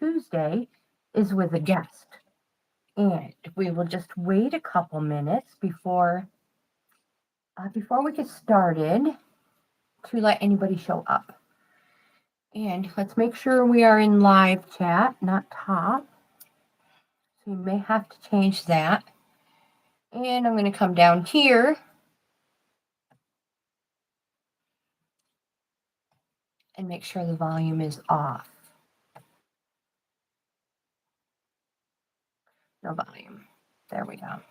Tuesday is with a guest. And we will just wait a couple minutes before we get started to let anybody show up. And let's make sure we are in live chat, not top. So you may have to change that. And I'm going to come down here and make sure the volume is off. No volume. There we go.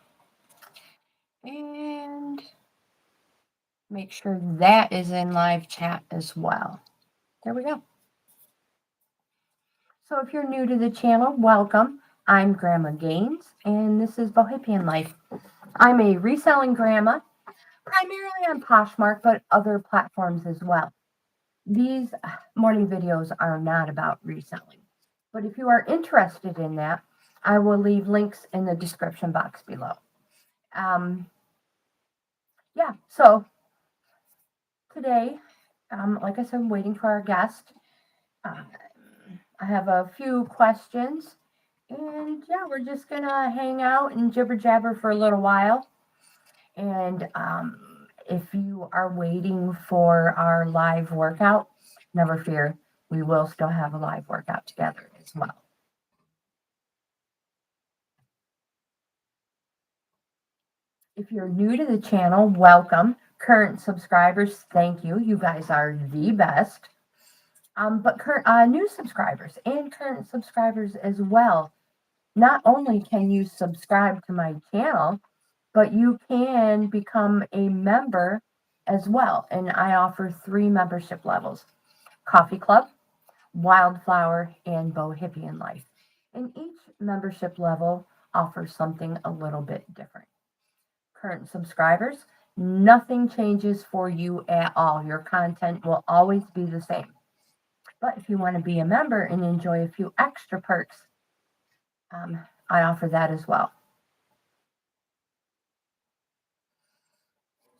And make sure that is in live chat as well. There we go. So if you're new to the channel, welcome. I'm Grandma GAINZ, and this is Bohippian Life. I'm a reselling grandma, primarily on POSHMARK, but other platforms as well. These morning videos are not about reselling, but if you are interested in that, I will leave links in the description box below. So today, like I said, I'm waiting for our guest. I have a few questions, and yeah, we're just gonna hang out and jibber jabber for a little while. And if you are waiting for our live workout, never fear, we will still have a live workout together as well. If you're new to the channel, welcome. Current subscribers, thank you. You guys are the best. But new subscribers and current subscribers as well. Not only can you subscribe to my channel, but you can become a member as well. And I offer 3 membership levels: Coffee Club, Wildflower, and Bohippian Life. And each membership level offers something a little bit different. Current subscribers, nothing changes for you at all. Your content will always be the same. But if you want to be a member and enjoy a few extra perks, I offer that as well.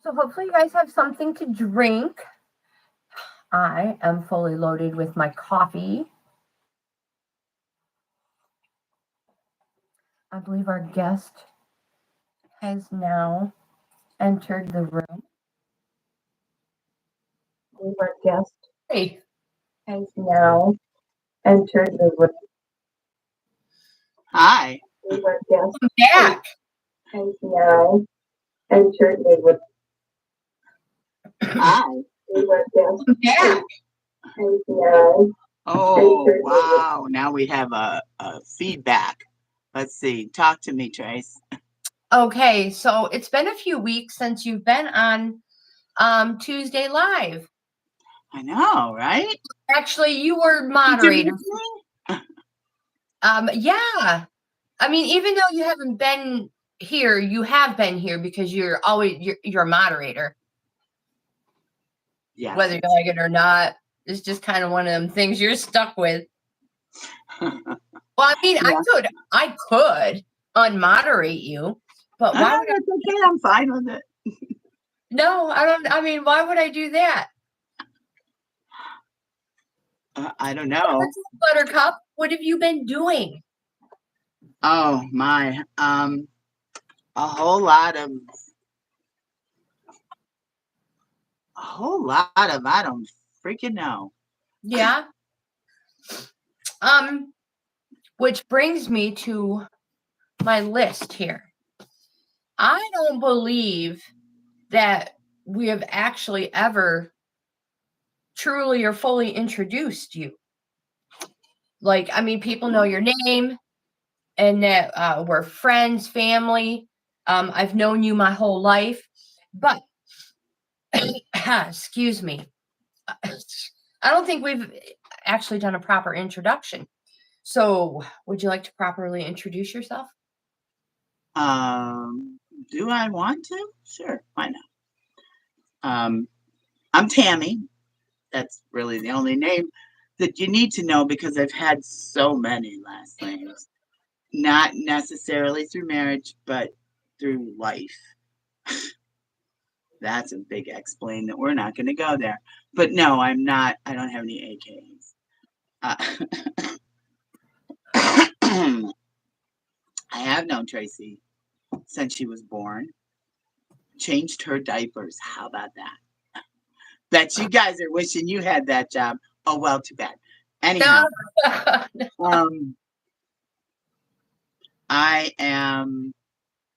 So hopefully you guys have something to drink. I am fully loaded with my coffee. I believe our guest has now entered the room. Hey. Has now entered the room. Hi. Our guest I'm back. has now entered the room. Hi. Our guest I'm back. has now. Oh, wow. Now we have a feedback. Let's see. Talk to me, Trace. Okay, so it's been a few weeks since you've been on Tuesday Live. I know, right? Actually, you were moderator. Me? Yeah. I mean, even though you haven't been here, you have been here because you're a moderator. Yeah. Whether you like it or not, it's just kind of one of them things you're stuck with. Well, I mean, yeah. I could unmoderate you, but why would that's okay. I'm fine with it. No, I don't. I mean, why would I do that? I don't know. Buttercup, what have you been doing? Oh my, a whole lot of I don't freaking know. Yeah. Which brings me to my list here. I don't believe that we have actually ever truly or fully introduced you. Like, I mean, people know your name and that we're friends, family. I've known you my whole life, but excuse me. I don't think we've actually done a proper introduction. So would you like to properly introduce yourself? Do I want to? Sure, why not? I'm Tammy. That's really the only name that you need to know because I've had so many last names. Not necessarily through marriage, but through life. That's a big explain that we're not going to go there. But no, I'm not. I don't have any AKs. I have known Tracy since she was born. Changed her diapers. How about that? Bet you guys are wishing you had that job. Oh, well, too bad. Anyhow, um, I am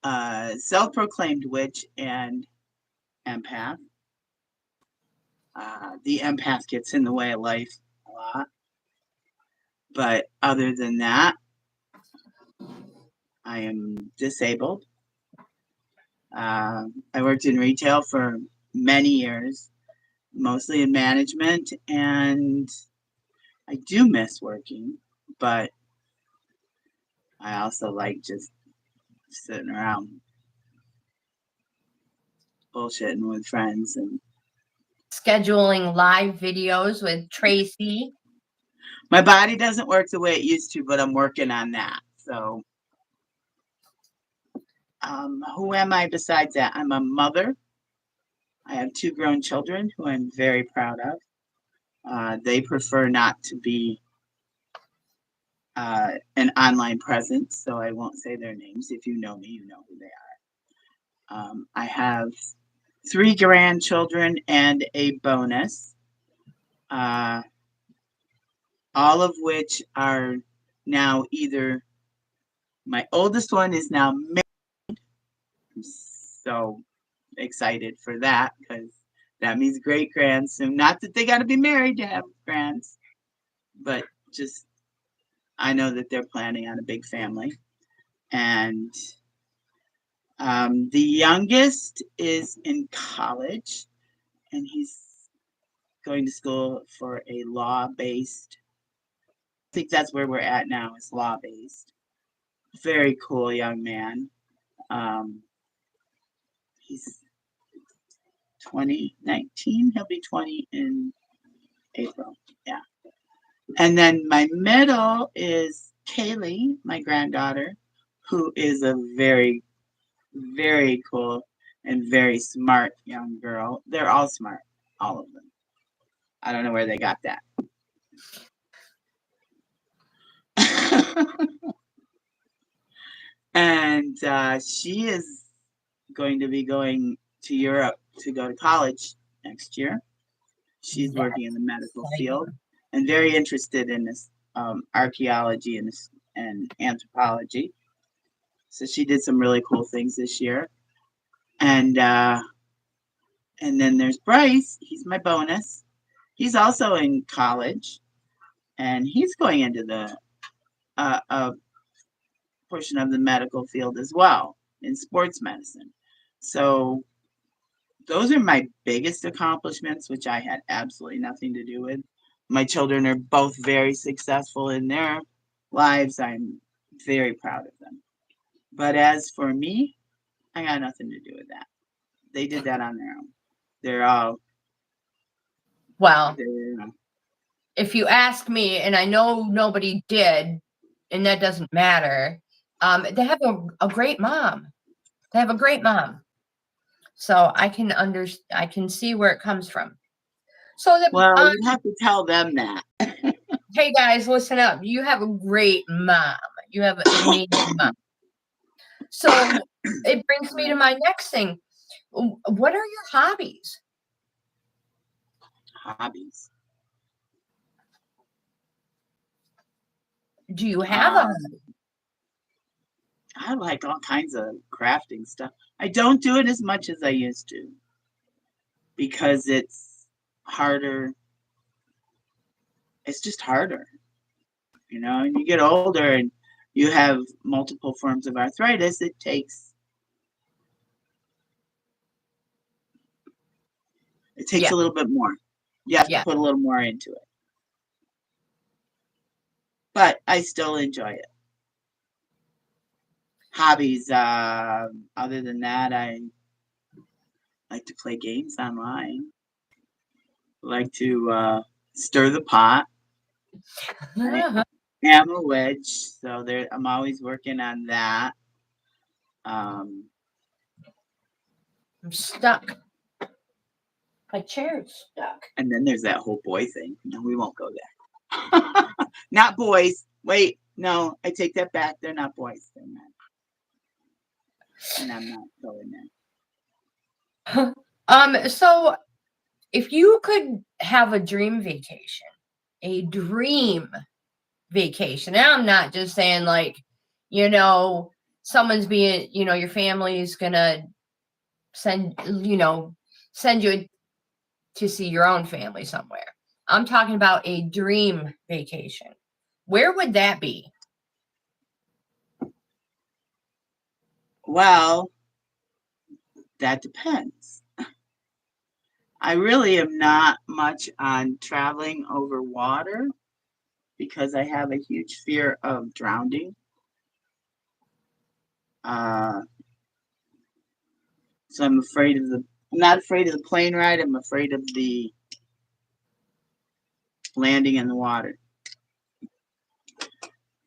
a self-proclaimed witch and empath. The empath gets in the way of life a lot. But other than that, I am disabled. I worked in retail for many years, mostly in management, and I do miss working, but I also like just sitting around bullshitting with friends and scheduling live videos with Tracy. my body doesn't work the way it used to, but I'm working on that. So, who am I besides that? I'm a mother. I have 2 grown children who I'm very proud of. They prefer not to be an online presence, so I won't say their names. If you know me, you know who they are. I have 3 grandchildren and a bonus, all of which are now either my oldest one is now married. I'm so excited for that because that means great grands soon. Not that they got to be married to have grands, but just I know that they're planning on a big family. And the youngest is in college, and he's going to school for a law-based. I think that's where we're at now. Is law-based. Very cool young man. He's 2019. He'll be 20 in April. Yeah. And then my middle is Kaylee, my granddaughter, who is a very, very cool and very smart young girl. They're all smart, all of them. I don't know where they got that. And she is going to be going to Europe to go to college next year. She's working in the medical field and very interested in this archaeology and anthropology. So she did some really cool things this year. And then there's Bryce. He's my bonus. He's also in college, and he's going into the portion of the medical field as well in sports medicine. So those are my biggest accomplishments, which I had absolutely nothing to do with. My children are both very successful in their lives. I'm very proud of them. But as for me, I got nothing to do with that. They did that on their own. They're all Well, they're, if you ask me, and I know nobody did, and that doesn't matter, they have a great mom. They have a great mom. So I can see where it comes from. So well, you have to tell them that. hey guys, listen up. You have a great mom. You have an amazing mom. So it brings me to my next thing. What are your hobbies? Hobbies. Do you have a hobby? I like all kinds of crafting stuff. I don't do it as much as I used to because it's harder. It's just harder. You know, and you get older and you have multiple forms of arthritis, it takes Yeah. a little bit more. You have Yeah. to put a little more into it. But I still enjoy it. Hobbies, other than that, I like to play games online. Like to stir the pot. I am a witch, so I'm always working on that. I'm stuck. My chair's stuck. And then there's that whole boy thing. No, we won't go there. Not boys. Wait, No, I take that back. They're not boys. They're men. And I'm not going there. So if you could have a dream vacation, and I'm not just saying like, someone's being, your family's gonna send you to see your own family somewhere. I'm talking about a dream vacation. Where would that be? Well, that depends. I really am not much on traveling over water because I have a huge fear of drowning. So I'm not afraid of the plane ride. I'm afraid of the landing in the water.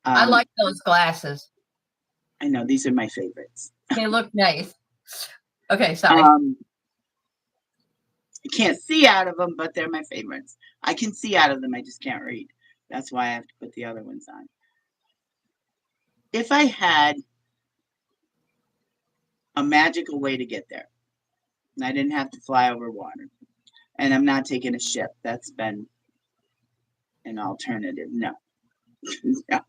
I like those glasses. I know, these are my favorites. They look nice. Okay, sorry. I can't see out of them, but they're my favorites. I can see out of them, I just can't read. That's why I have to put the other ones on. If I had a magical way to get there, and I didn't have to fly over water, and I'm not taking a ship, that's been an alternative. No. No.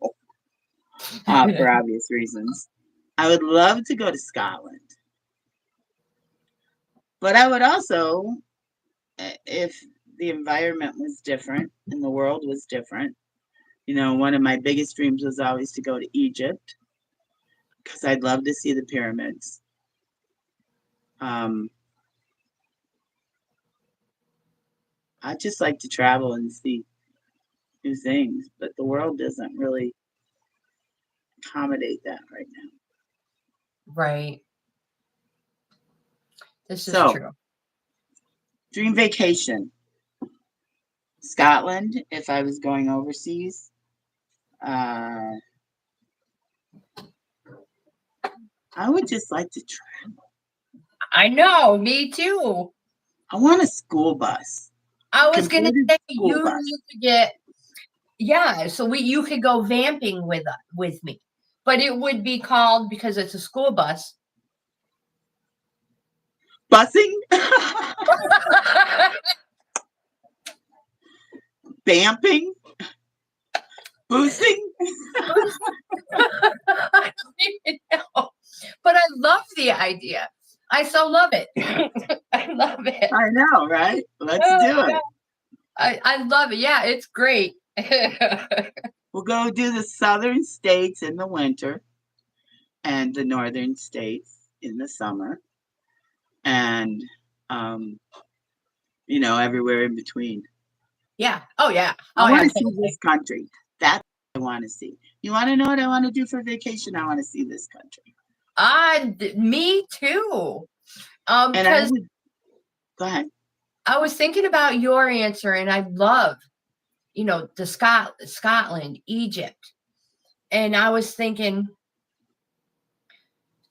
For obvious reasons. I would love to go to Scotland. But I would also, if the environment was different and the world was different, one of my biggest dreams was always to go to Egypt because I'd love to see the pyramids. I'd just like to travel and see new things, but the world doesn't really accommodate that right now. Right. This is true. Dream vacation. Scotland, if I was going overseas. I would just like to travel. I know, me too. I want a school bus. I was going to say you need to get, so you could go vamping with me, but it would be called, because it's a school bus. Busing? Vamping? Boosting? I don't even know, but I love the idea. I so love it. I love it. I know, right? Let's do it. I love it. Yeah, it's great. We'll go do the southern states in the winter and the northern states in the summer. And, everywhere in between. Yeah. Oh, yeah. I want to see this country. That's what I want to see. You want to know what I want to do for vacation? I want to see this country. Me too. Go ahead. I was thinking about your answer, and I love, the Scotland, Egypt. And I was thinking,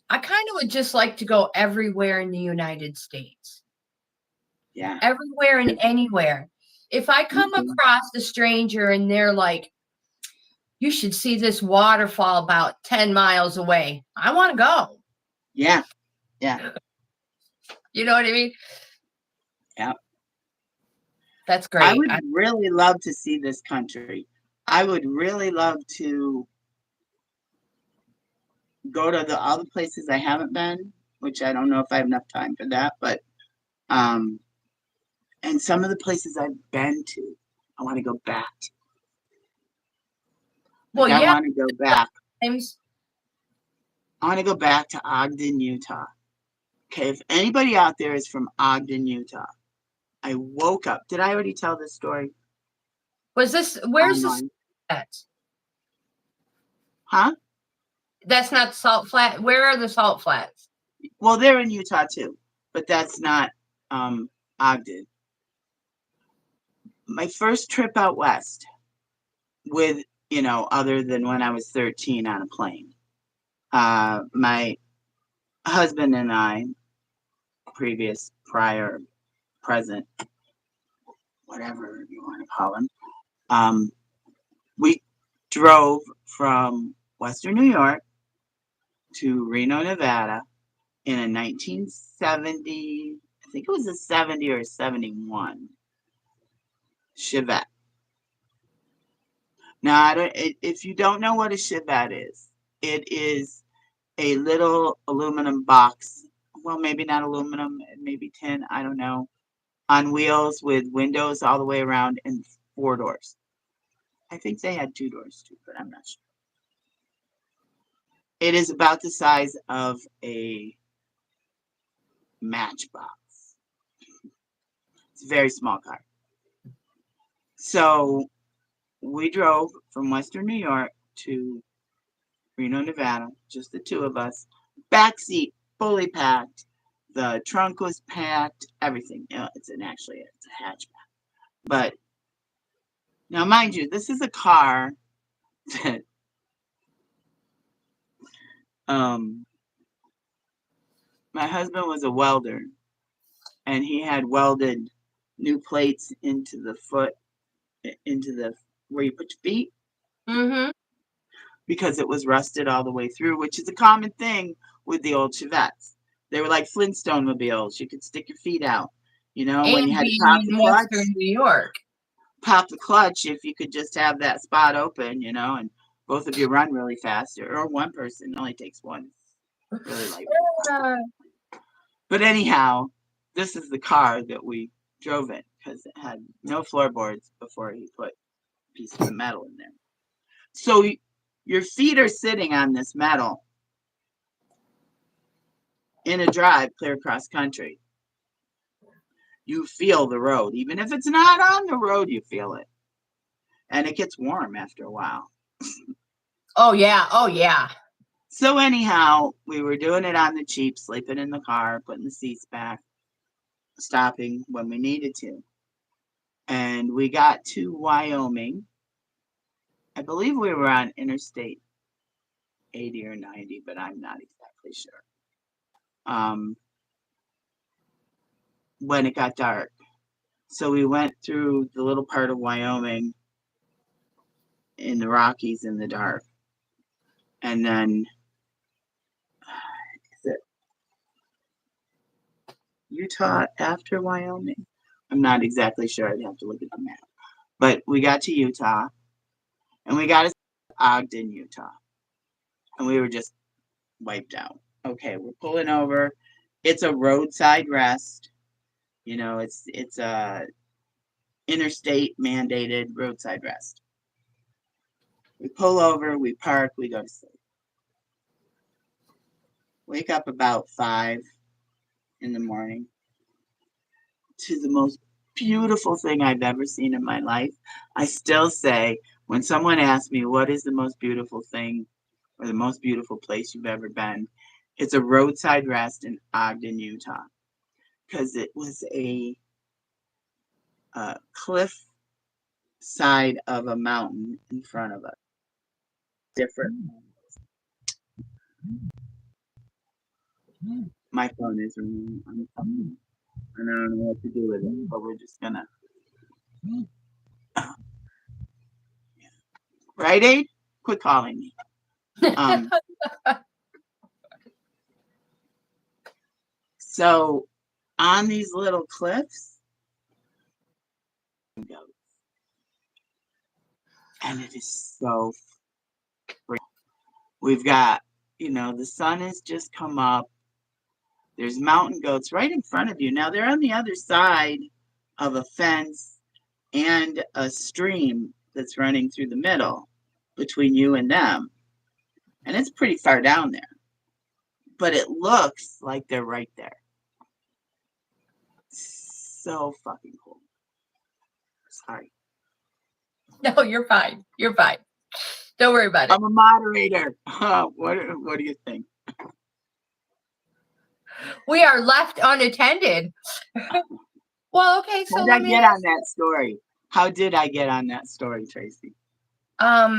I kind of would just like to go everywhere in the United States. Yeah. Everywhere and anywhere. If I come across a stranger and they're like, you should see this waterfall about 10 miles away, I want to go. Yeah. Yeah. You know what I mean? Yeah. That's great. I would really love to see this country. I would really love to go to all the places I haven't been, which I don't know if I have enough time for that, but and some of the places I've been to, I want to go back to. I want to go back. I want to go back to Ogden, Utah. Okay, if anybody out there is from Ogden, Utah, I woke up. Did I already tell this story? Where's this at? Huh? That's not Salt Flat. Where are the Salt Flats? Well, they're in Utah too, but that's not Ogden. My first trip out west with, other than when I was 13 on a plane. My husband and I, prior, present, whatever you want to call him, we drove from Western New York to Reno, Nevada in a 1970, I think it was a 70 or a 71 Chevette. Now, if you don't know what a Chevette is, it is a little aluminum box. Well, maybe not aluminum, maybe tin, I don't know, on wheels with windows all the way around and 4 doors. I think they had 2 doors too, but I'm not sure. It is about the size of a matchbox. It's a very small car. So we drove from Western New York to Reno, Nevada, just the two of us. Back seat fully packed. The trunk was packed. Everything. You know, it's a hatchback. But now, mind you, this is a car that my husband was a welder, and he had welded new plates into the where you put your feet. Mm-hmm. Because it was rusted all the way through, which is a common thing with the old Chevettes. They were like Flintstone mobiles. You could stick your feet out, you know, when you And had to being in Western New York. pop the clutch if you could just have that spot open, you know, and both of you run really fast, or one person. It only takes one. Really light. But anyhow, this is the car that we drove in because it had no floorboards before he put pieces of metal in there. So your feet are sitting on this metal in a drive clear across country. You feel the road. Even if it's not on the road, you feel it. And it gets warm after a while. Oh, yeah. Oh, yeah. So anyhow, we were doing it on the cheap, sleeping in the car, putting the seats back, stopping when we needed to. And we got to Wyoming. I believe we were on Interstate 80 or 90, but I'm not exactly sure. When it got dark. So we went through the little part of Wyoming in the Rockies in the dark. And then is it Utah after Wyoming? I'm not exactly sure. I'd have to look at the map. But we got to Utah, and we got to Ogden, Utah. And we were just wiped out. Okay, we're pulling over. It's a roadside rest. You know, it's a interstate mandated roadside rest. We pull over, we park, we go to sleep. Wake up about 5 in the morning to the most beautiful thing I've ever seen in my life. I still say, when someone asks me what is the most beautiful thing or the most beautiful place you've ever been, it's a roadside rest in Ogden, Utah. Because it was a cliff side of a mountain in front of us. Different. My phone is ringing. I'm talking, and I don't know what to do with it, but we're just gonna. Right, Aid? Quit calling me. So on these little cliffs, and it is so free. We've got, you know, the sun has just come up. There's mountain goats right in front of you. Now they're on the other side of a fence and a stream that's running through the middle between you and them. And it's pretty far down there. But it looks like they're right there. So fucking cool. Sorry. No, you're fine. You're fine. Don't worry about it. I'm a moderator. What do you think? We are left unattended. Well, okay, so How did I get on that story? How did I get on that story, Tracy? A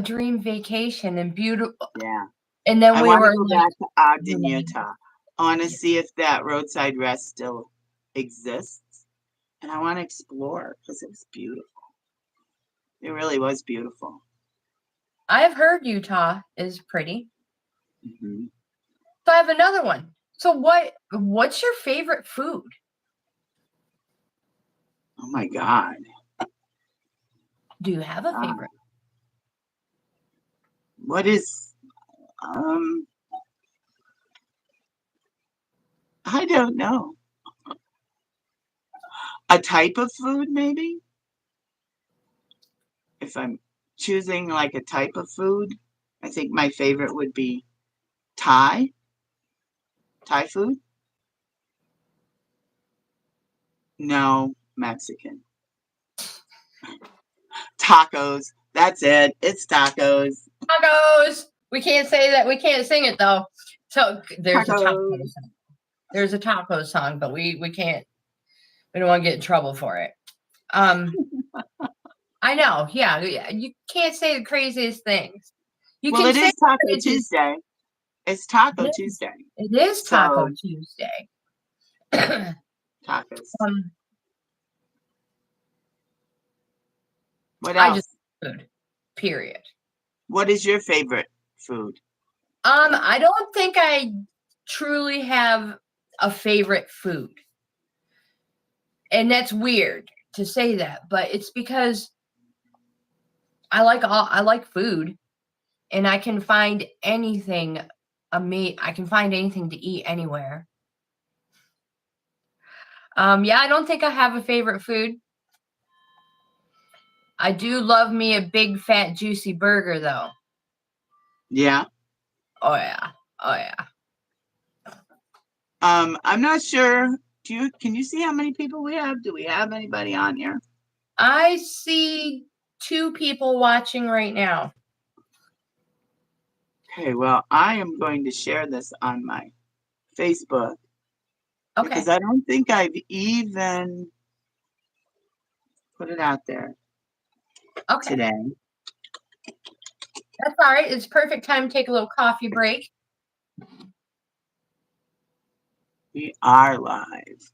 dream vacation and beautiful. Yeah. And then I we want were to go back to Ogden, Utah. I want to see if that roadside rest still exists. And I want to explore because it was beautiful. It really was beautiful. I've heard Utah is pretty. Hmm. So I have another one. So what's your favorite food? Oh my God. Do you have a Uh, favorite? what is, um, I don't know. A type of food, maybe? If I'm choosing like a type of food, I think my favorite would be Thai food. No, Mexican. Tacos. That's it. It's tacos. Tacos. We can't say that. We can't sing it though. So there's a taco Tacos. song. There's a taco song, but we can't. We don't want to get in trouble for it. I know. Yeah, you can't say the craziest things. You Well, can it say is Taco the craziest. Tuesday. It's Taco It is. Tuesday. It is Taco So Tuesday. tacos. um, What I just else? food. Period. What is your favorite food? I don't think I truly have a favorite food. And that's weird to say that, but it's because I like food and I can find anything I can find anything to eat anywhere. Yeah, I don't think I have a favorite food. I do love me a big fat juicy burger though. Yeah. Oh yeah. Oh yeah. I'm not sure. Can you see how many people we have? Do we have anybody on here? I see 2 people watching right now. Okay, well, I am going to share this on my Facebook because Okay. I don't think I've even put it out there Okay. today. That's all right. It's perfect time to take a little coffee break. We are live.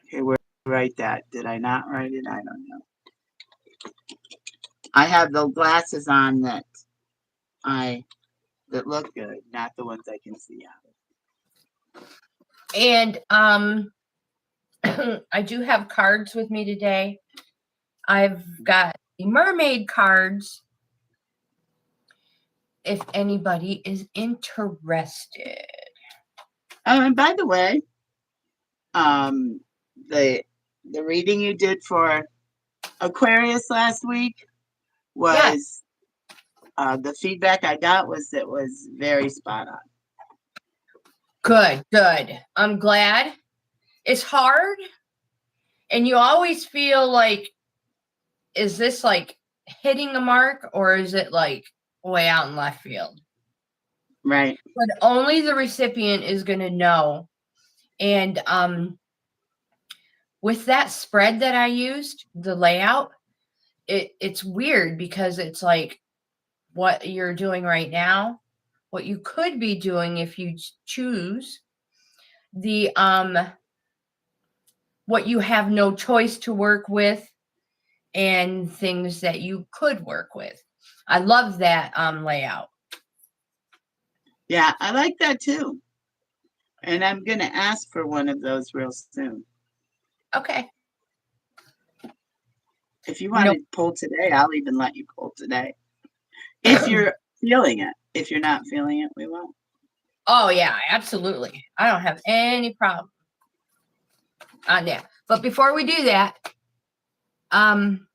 Okay, where did I write that? Did I not write it? I don't know. I have the glasses on that look good, not the ones I can see out. And I do have cards with me today. I've got the mermaid cards if anybody is interested. And by the way, um, the reading you did for Aquarius last week Yeah, was the feedback I got was it was very spot on. good, good. I'm glad. It's hard, and you always feel like, is this like hitting the mark or is it like way out in left field? Right. But only the recipient is going to know. And with that spread that I used, the layout, it's weird because it's like what you're doing right now, what you could be doing if you choose the what you have no choice to work with and things that you could work with. I love that layout. Yeah, I like that too. And I'm going to ask for one of those real soon. Okay. If you You want know, to pull today, I'll even let you pull today. If you're feeling it. If you're not feeling it, we won't. oh yeah, absolutely. I don't have any problem on that. But before we do that, um,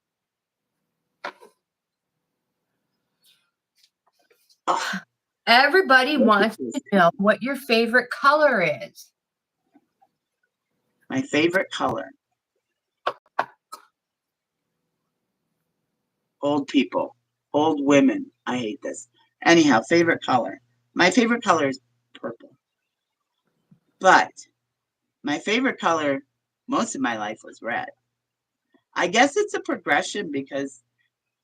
Oh, everybody look at wants this. to know what your favorite color is. My favorite color. Old people. Old women. I hate this. Anyhow, favorite color. My favorite color is purple. But my favorite color most of my life was red. I guess it's a progression because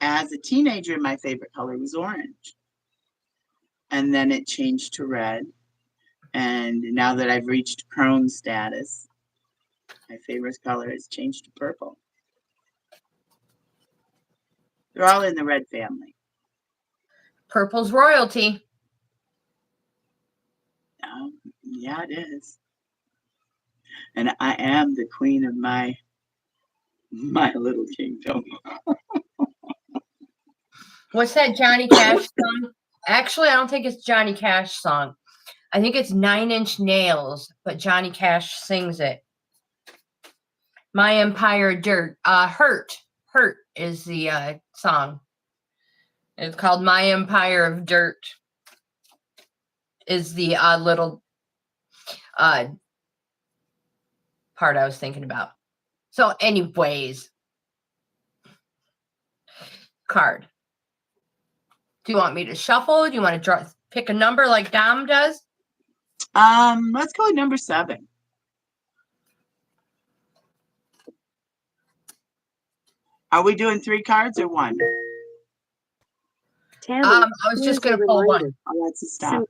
as a teenager, my favorite color was orange. And then it changed to red. And now that I've reached crone status, my favorite color has changed to purple. They're all in the red family. Purple's royalty. Yeah, it is. And I am the queen of my little kingdom. What's that Johnny Cash song? Actually, I don't think it's Johnny Cash song. I think it's 9 Inch Nails, but Johnny Cash sings it. My Empire Dirt. Hurt. Hurt is the song. It's called My Empire of Dirt. Is the little part I was thinking about. So anyways, card. Do you want me to shuffle? Do you want to pick a number like Dom does? Let's go with number 7. Are we doing 3 cards or 1? Tammy, I was just going to pull one. Oh, that's a stop.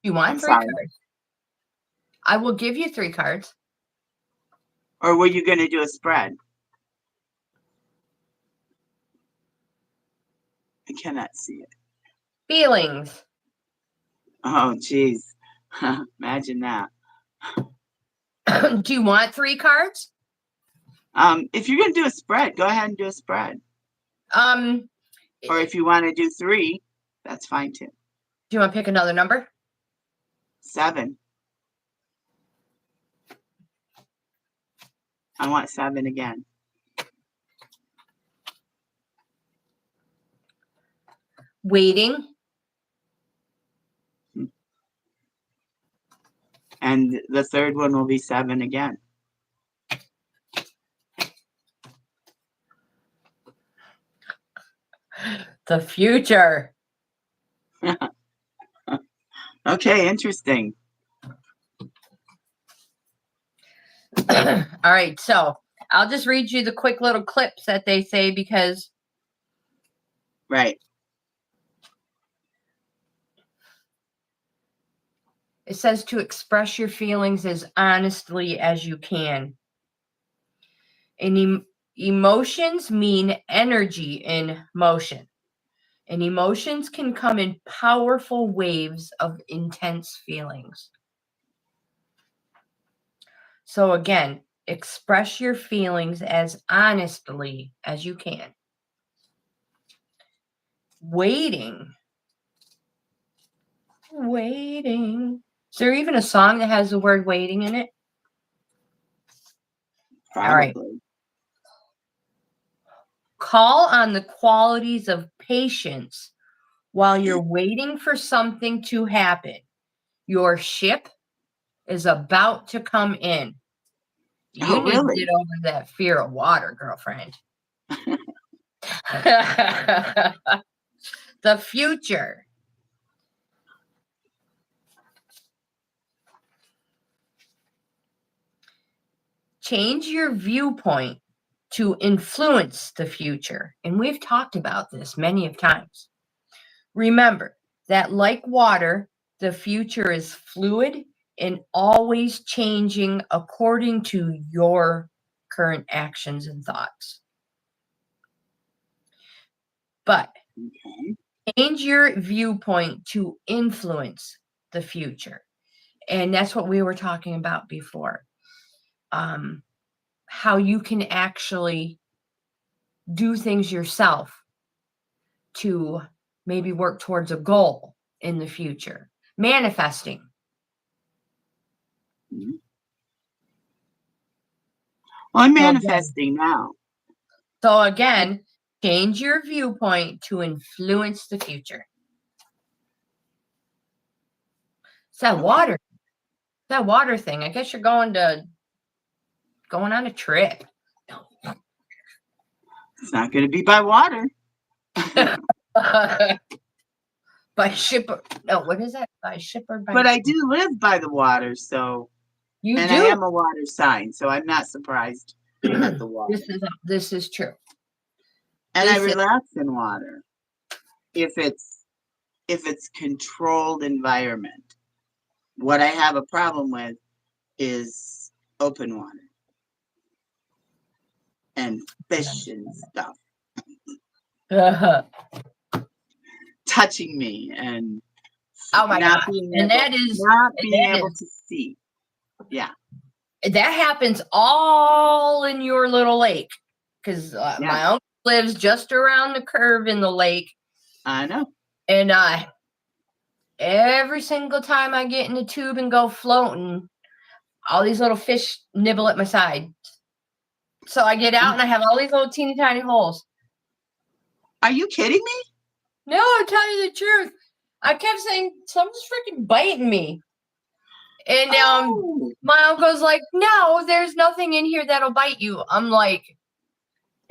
You want I'm 3 sorry. cards? I will give you 3 cards. Or were you going to do a spread? I cannot see it. Feelings. Oh, geez. Imagine that. Do you want 3 cards? If you're going to do a spread, go ahead and do a spread. Or if you want to do 3, that's fine too. Do you want to pick another number? 7. I want 7 again. Waiting. And the third one will be 7 again. The future. Okay, interesting. All right, so I'll just read you the quick little clips that they say because Right. it says to express your feelings as honestly as you can. And emotions mean energy in motion. And emotions can come in powerful waves of intense feelings. So again, express your feelings as honestly as you can. Waiting. Waiting. Is there even a song that has the word waiting in it? Probably. All right. Call on the qualities of patience while you're waiting for something to happen. Your ship is about to come in. You need to get over that fear of water, girlfriend. The future. Change your viewpoint to influence the future. And we've talked about this many of times. Remember that like water, the future is fluid and always changing according to your current actions and thoughts. But change your viewpoint to influence the future. And that's what we were talking about before. How you can actually do things yourself to maybe work towards a goal in the future. Manifesting. Well, I'm manifesting now. So again, change your viewpoint to influence the future. It's that water. That water thing. I guess you're going on a trip. It's not going to be by water. By ship. No, what is that? By ship or by But I ship? do live by the water, so. You and do. I am a water sign, so I'm not surprised at the water. This is true. And I relax in water if it's controlled environment. What I have a problem with is open water and fish and stuff. touching me and Oh my not gosh. being And able, that is, not and being that able is, to see. Yeah, that happens all in your little lake. Because yeah, my uncle lives just around the curve in the lake. I know. And every single time I get in the tube and go floating, all these little fish nibble at my side. So I get out and I have all these little teeny tiny holes. Are you kidding me? No, I'll tell you the truth. I kept saying, someone's freaking biting me. And Oh, my uncle's like, no, there's nothing in here that'll bite you. I'm like,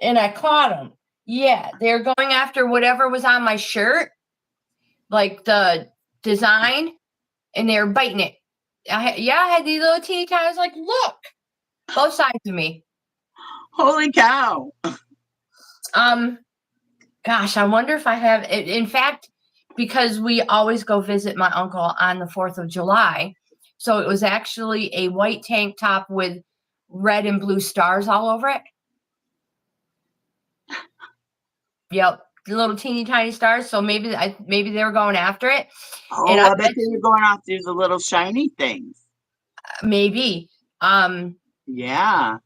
and I caught them. Yeah, they're going after whatever was on my shirt, like the design, and they're biting it. I had these little teeny tiny. I was like, look, both sides of me. holy cow. Gosh, I wonder if I have. In fact, because we always go visit my uncle on the 4th of July, so it was actually a white tank top with red and blue stars all over it. Yep, the little teeny tiny stars. So maybe they were going after it. Oh, And I bet they were going off these little shiny things. maybe. Yeah.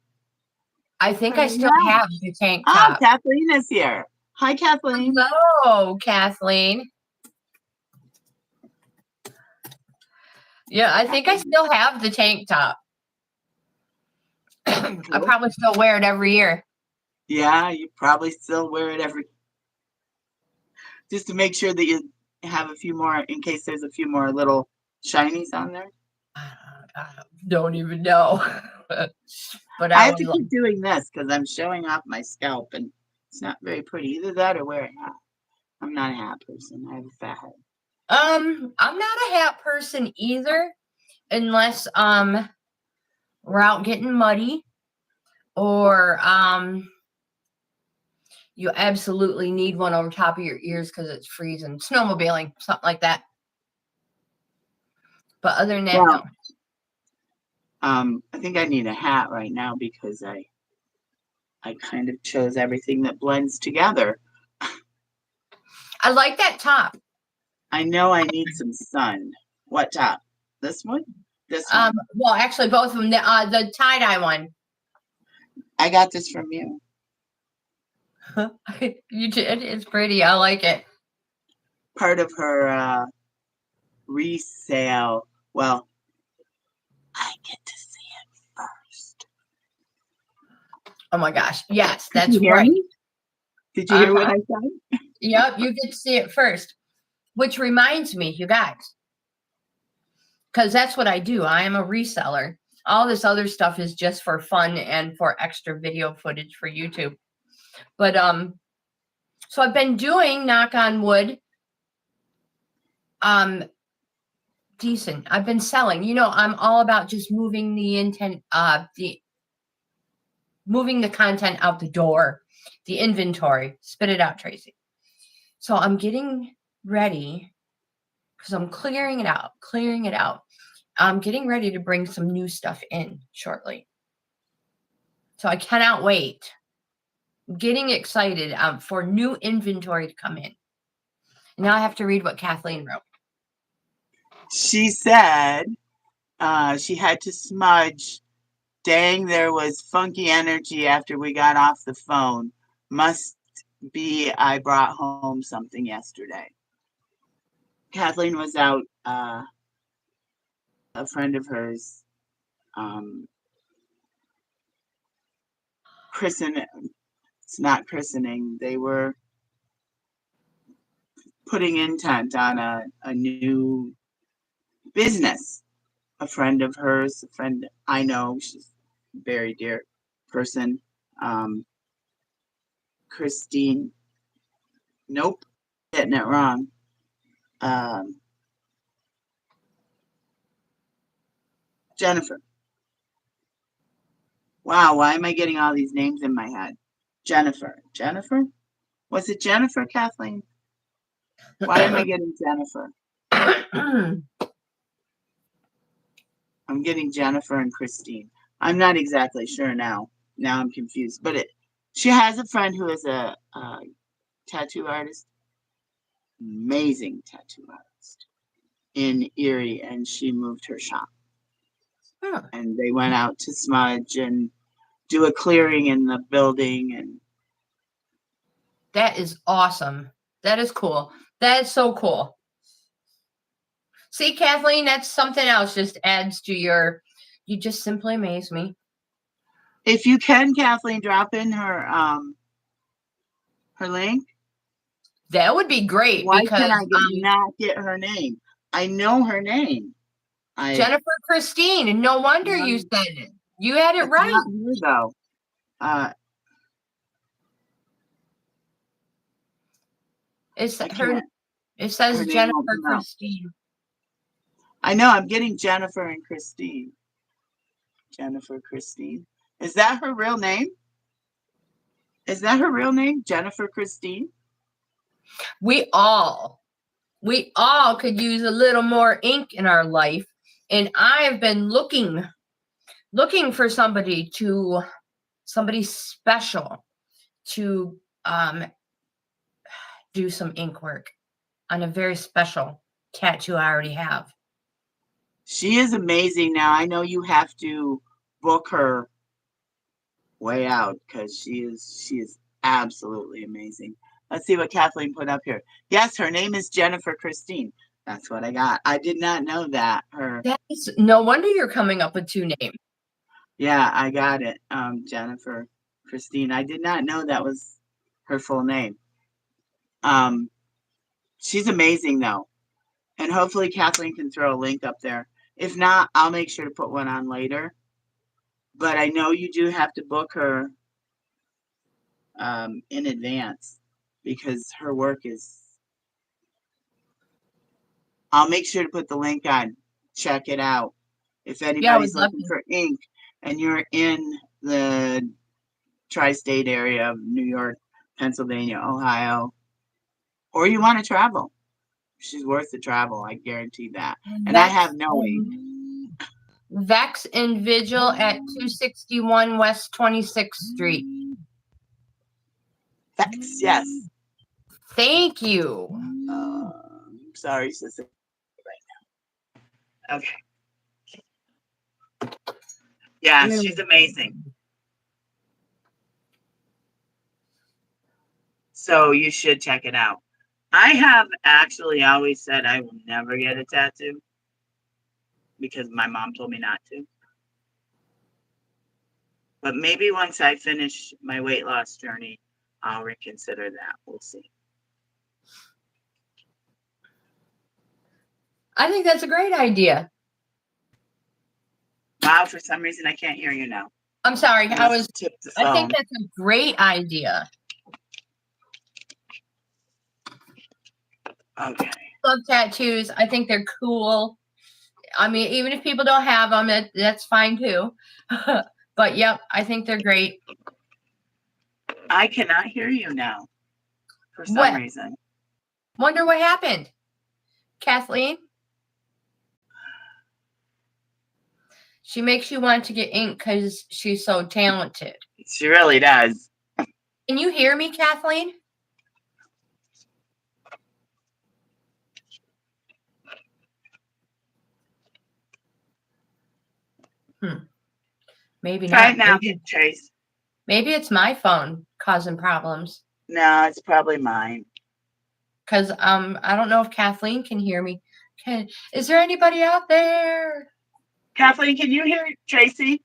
I think I still Yeah. have the tank Oh, top. Kathleen is here. Hi, Kathleen. Hello, Kathleen. Yeah, I think I still have the tank top. I probably still wear it every year. Yeah, you probably still wear it just to make sure that you have a few more in case there's a few more little shinies on there. I don't even know. But I I have would to keep doing this because I'm showing off my scalp and it's not very pretty. Either that or wear a hat. I'm not a hat person. I have a fat head. I'm not a hat person either, unless we're out getting muddy or you absolutely need one over top of your ears because it's freezing. Snowmobiling, something like that. But other than that, Well, no. I think I need a hat right now because I kind of chose everything that blends together. I like that top. I know I need some sun. What top? This one? This one. Well, actually, both of them. The tie-dye one. I got this from you. You did. It's pretty. I like it. Part of her resale. Well, I get to see it first. Oh my gosh. Yes, Did that's you hear right. me? Did you hear what I said? Yep, you get to see it first. Which reminds me, you guys, because that's what I do. I am a reseller. All this other stuff is just for fun and for extra video footage for YouTube. But so I've been doing, knock on wood, decent. I've been selling. I'm all about just moving moving the content out the door, the inventory. Spit it out, Tracy. So I'm getting ready because I'm clearing it out. I'm getting ready to bring some new stuff in shortly. So I cannot wait. I'm getting excited for new inventory to come in. Now I have to read what Kathleen wrote. She said she had to smudge. Dang, there was funky energy after we got off the phone. Must be I brought home something yesterday. Kathleen was out, a friend of hers, it's not christening. They were putting intent on a new business. A friend of hers, a friend I know, she's a very dear person. Christine, nope, getting it wrong. Jennifer. Wow, why am I getting all these names in my head? Jennifer. Jennifer? Was it Jennifer, Kathleen? Why am I getting Jennifer? I'm getting Jennifer and Christine. I'm not exactly sure now. Now I'm confused. But she has a friend who is a tattoo artist. amazing tattoo artist in Erie, and she moved her shop. Huh. And they went out to smudge and do a clearing in the building. And That is awesome. That is cool. That is so cool. See, Kathleen, that's something else just adds to you just simply amaze me. if you can, Kathleen, drop in her link. That would be great Why because can I not get her name? I know her name. Jennifer Christine, and no wonder you said it. You had it right. Not her, though. It's her. It says her name Jennifer won't come out. Christine. I know. I'm getting Jennifer and Christine. Jennifer Christine. Is that her real name? Is that her real name, Jennifer Christine? We all could use a little more ink in our life, and I have been looking for somebody special to do some ink work on a very special tattoo I already have. She is amazing. Now I know you have to book her way out because she is absolutely amazing. Let's see what Kathleen put up here. Yes, her name is Jennifer Christine. That's what I got. I did not know that. No wonder you're coming up with two names. Yeah, I got it. Jennifer Christine. I did not know that was her full name. She's amazing though. And hopefully Kathleen can throw a link up there. If not, I'll make sure to put one on later. But I know you do have to book her in advance because her work is. I'll make sure to put the link on. Check it out. If anybody's looking for ink and you're in the tri-state area of New York, Pennsylvania, Ohio, or you want to travel, she's worth the travel. I guarantee that. And I have no ink. Vex and Vigil at 261 West 26th Street. Vex, yes. Thank you. Sorry, sister. Right now. Okay. Yeah, she's amazing. So you should check it out. I have actually always said I will never get a tattoo because my mom told me not to. But maybe once I finish my weight loss journey, I'll reconsider that. We'll see. I think that's a great idea. Wow, for some reason I can't hear you now. I'm sorry. I think that's a great idea. Okay. Love tattoos. I think they're cool. I mean, even if people don't have them, that's fine too. But yep, I think they're great. I cannot hear you now for some reason. Wonder what happened. Kathleen? She makes you want to get ink because she's so talented. She really does. Can you hear me, Kathleen? Maybe not. Try it now, Trace. Maybe it's my phone causing problems. No, it's probably mine. Because I don't know if Kathleen can hear me. Is there anybody out there? Kathleen, can you hear Tracy?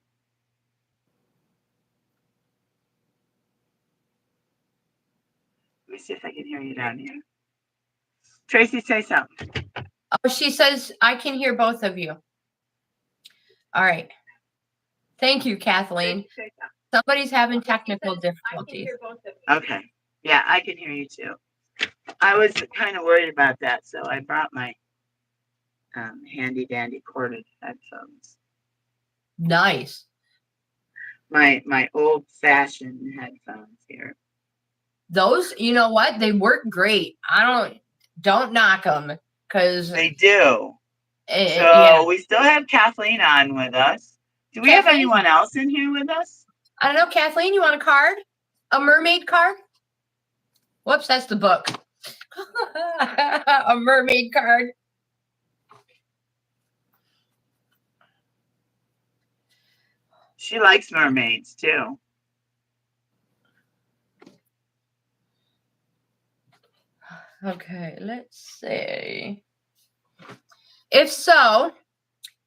Let me see if I can hear you down here. Tracy, say something. Oh, she says I can hear both of you. All right. Thank you, Kathleen. Somebody's having technical difficulties. Okay. Yeah, I can hear you too. I was kind of worried about that, so I brought my handy dandy corded headphones. Nice. My old fashioned headphones here. Those, you know what? They work great. Don't knock them because they do. So yeah. We still have Kathleen on with us. Do we have anyone else in here with us? I don't know. Kathleen, you want a card? A mermaid card? Whoops, that's the book. A mermaid card. She likes mermaids too. Okay, let's see. If so,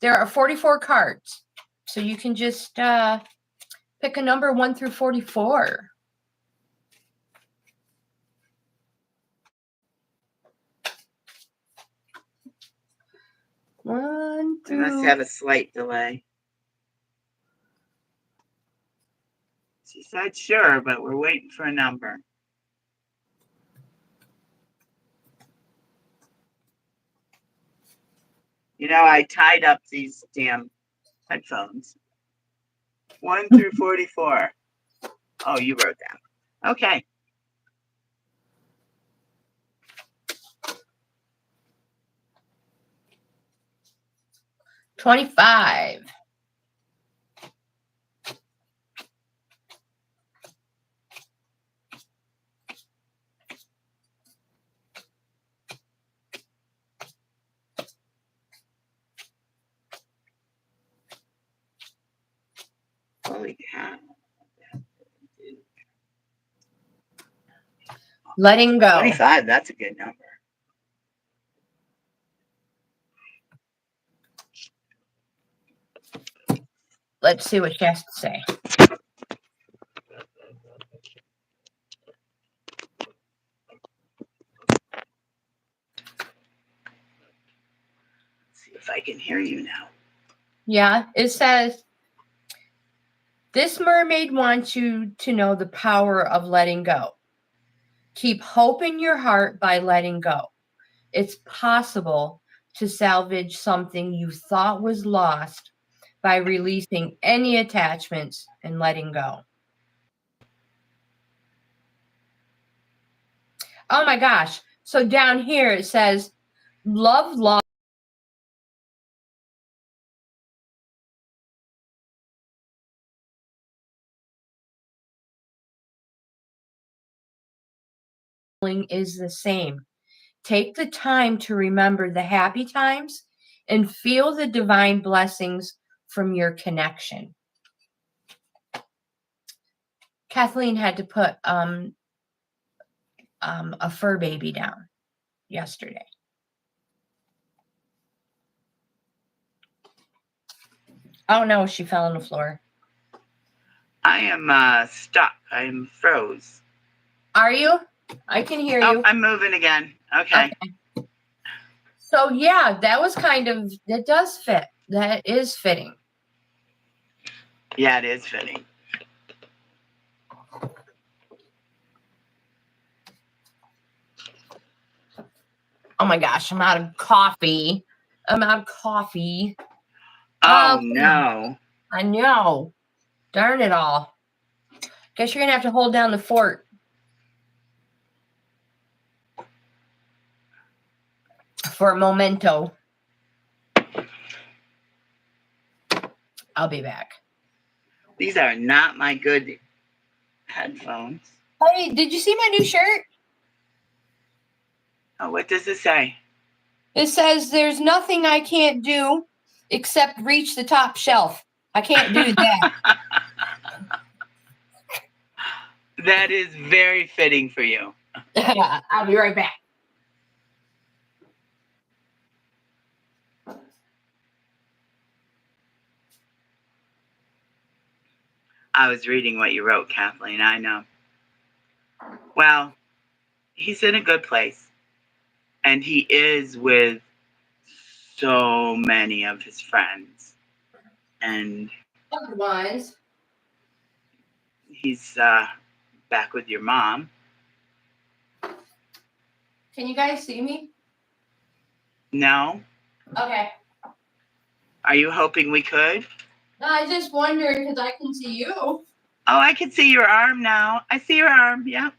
there are 44 cards. So you can just pick a number 1 through 44. One We must through. have a slight delay. She said sure, but we're waiting for a number. You know, I tied up these damn headphones. 1 through 44. Oh, you wrote that. Okay. $25. Holy cow. Letting go. 25, that's a good number. Let's see what she has to say. Let's see if I can hear you now. Yeah, it says, this mermaid wants you to know the power of letting go. Keep hope in your heart by letting go. It's possible to salvage something you thought was lost by releasing any attachments and letting go. Oh my gosh. So down here it says, love lost is the same. Take the time to remember the happy times and feel the divine blessings from your connection. Kathleen had to put a fur baby down yesterday. Oh no, she fell on the floor. I am stuck. I'm froze. Are you? I can hear you. I'm moving again. Okay. So yeah, that was kind of, that does fit. That is fitting. Yeah, it is fitting. Oh my gosh, I'm out of coffee. Oh, no. I know. Darn it all. Guess you're going to have to hold down the fort. For a memento. I'll be back. These are not my good headphones. Hey, did you see my new shirt? Oh, what does it say? It says there's nothing I can't do except reach the top shelf. I can't do that. That is very fitting for you. I'll be right back. I was reading what you wrote, Kathleen. I know. Well, he's in a good place. And he is with so many of his friends. And Otherwise, he's back with your mom. can you guys see me? No? Okay. Are you hoping we could? No, I just wondered because I can see you. Oh, I can see your arm now. I see your arm. Yeah.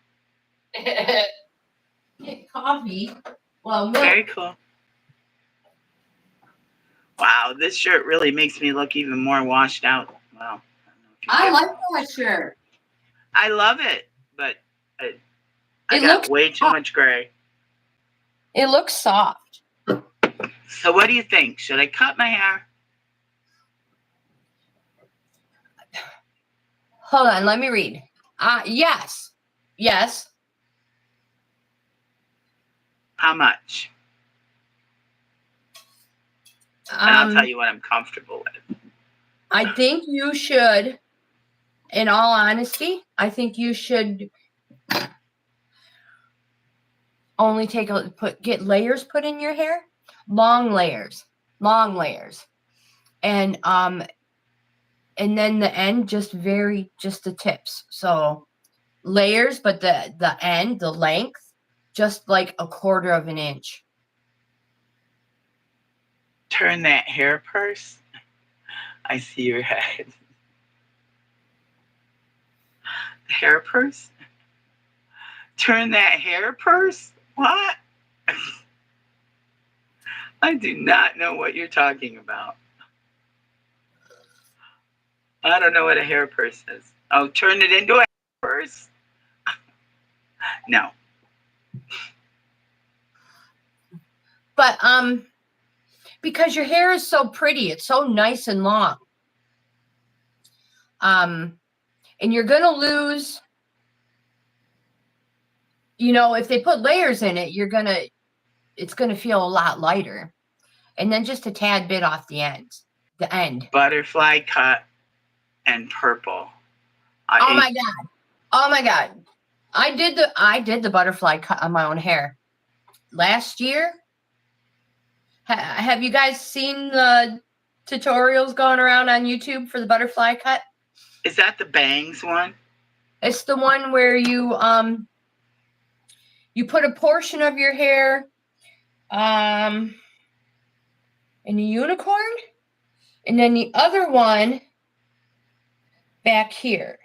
Get coffee. Well, milk. Very cool. Wow, this shirt really makes me look even more washed out. Wow. I like that shirt. I love it, but I It got looks way too hot. much gray. It looks soft. So what do you think? Should I cut my hair? Hold on, let me read. Yes. Yes. How much? And I'll tell you what I'm comfortable with. I think you should, in all honesty, I think you should only get layers put in your hair, long layers, and then the end just the tips. So layers, but the end, the length, just like a quarter of an inch. Turn that hair purse. I see your head. The hair purse? Turn that hair purse? What? I do not know what you're talking about. I don't know what a hair purse is. Oh, turn it into a hair purse? No. But because your hair is so pretty, it's so nice and long. And you're gonna lose, if they put layers in it, it's gonna feel a lot lighter. And then just a tad bit off the end. Butterfly cut and purple. Oh my God. I did the butterfly cut on my own hair last year. Have you guys seen the tutorials going around on YouTube for the butterfly cut? Is that the bangs one? It's the one where you put a portion of your hair in a unicorn, and then the other one back here.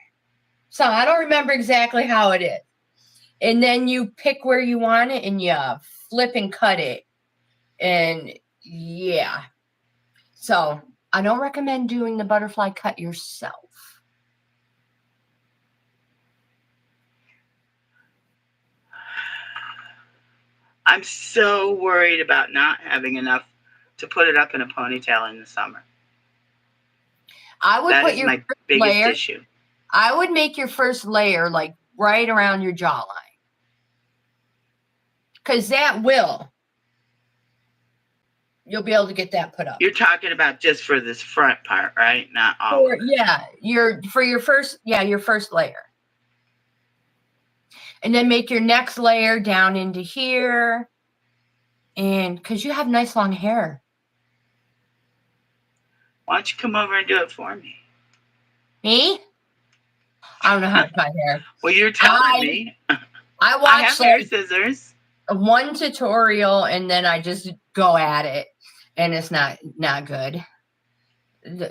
So I don't remember exactly how it is. And then you pick where you want it and you flip and cut it. And yeah. So I don't recommend doing the butterfly cut yourself. I'm so worried about not having enough to put it up in a ponytail in the summer. I would put your my biggest issue. I would make your first layer like right around your jawline. Because you'll be able to get that put up. You're talking about just for this front part, right? Not all of it. Yeah, your first layer. And then make your next layer down into here. And because you have nice long hair. Why don't you come over and do it for me? Me? I don't know how to cut hair. Well, you're telling me. I watched hair scissors. One tutorial and then I just go at it. And it's not good.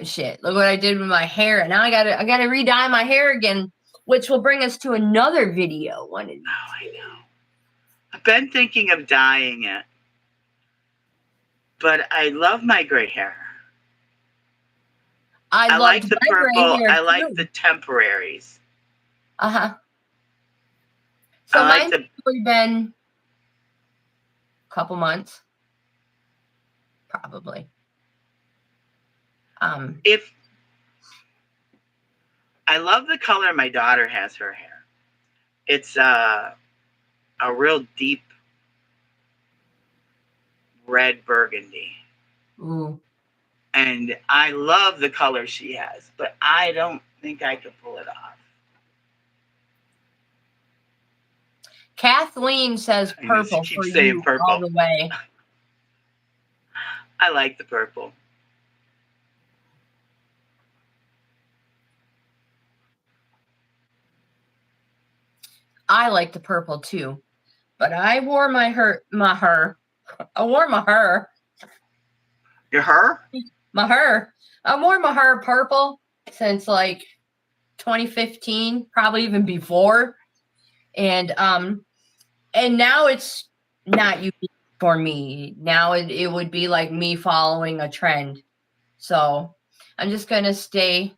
Shit. Look what I did with my hair. And now I gotta re-dye my hair again, which will bring us to another video. Oh, I know. I've been thinking of dyeing it. But I love my gray hair. I like the purple. I like the temporaries. Uh-huh. So mine's probably been a couple months. Probably. If I love the color my daughter has her hair. It's a real deep red burgundy. Ooh. And I love the color she has, but I don't think I could pull it off. Kathleen says purple for you purple. All the way. I like the purple. I like the purple too, but I wore my hair. I wore my hair. Your hair? My hair. I wore my hair purple since like 2015, probably even before. And now it's not unique for me. Now it would be like me following a trend. So I'm just gonna stay.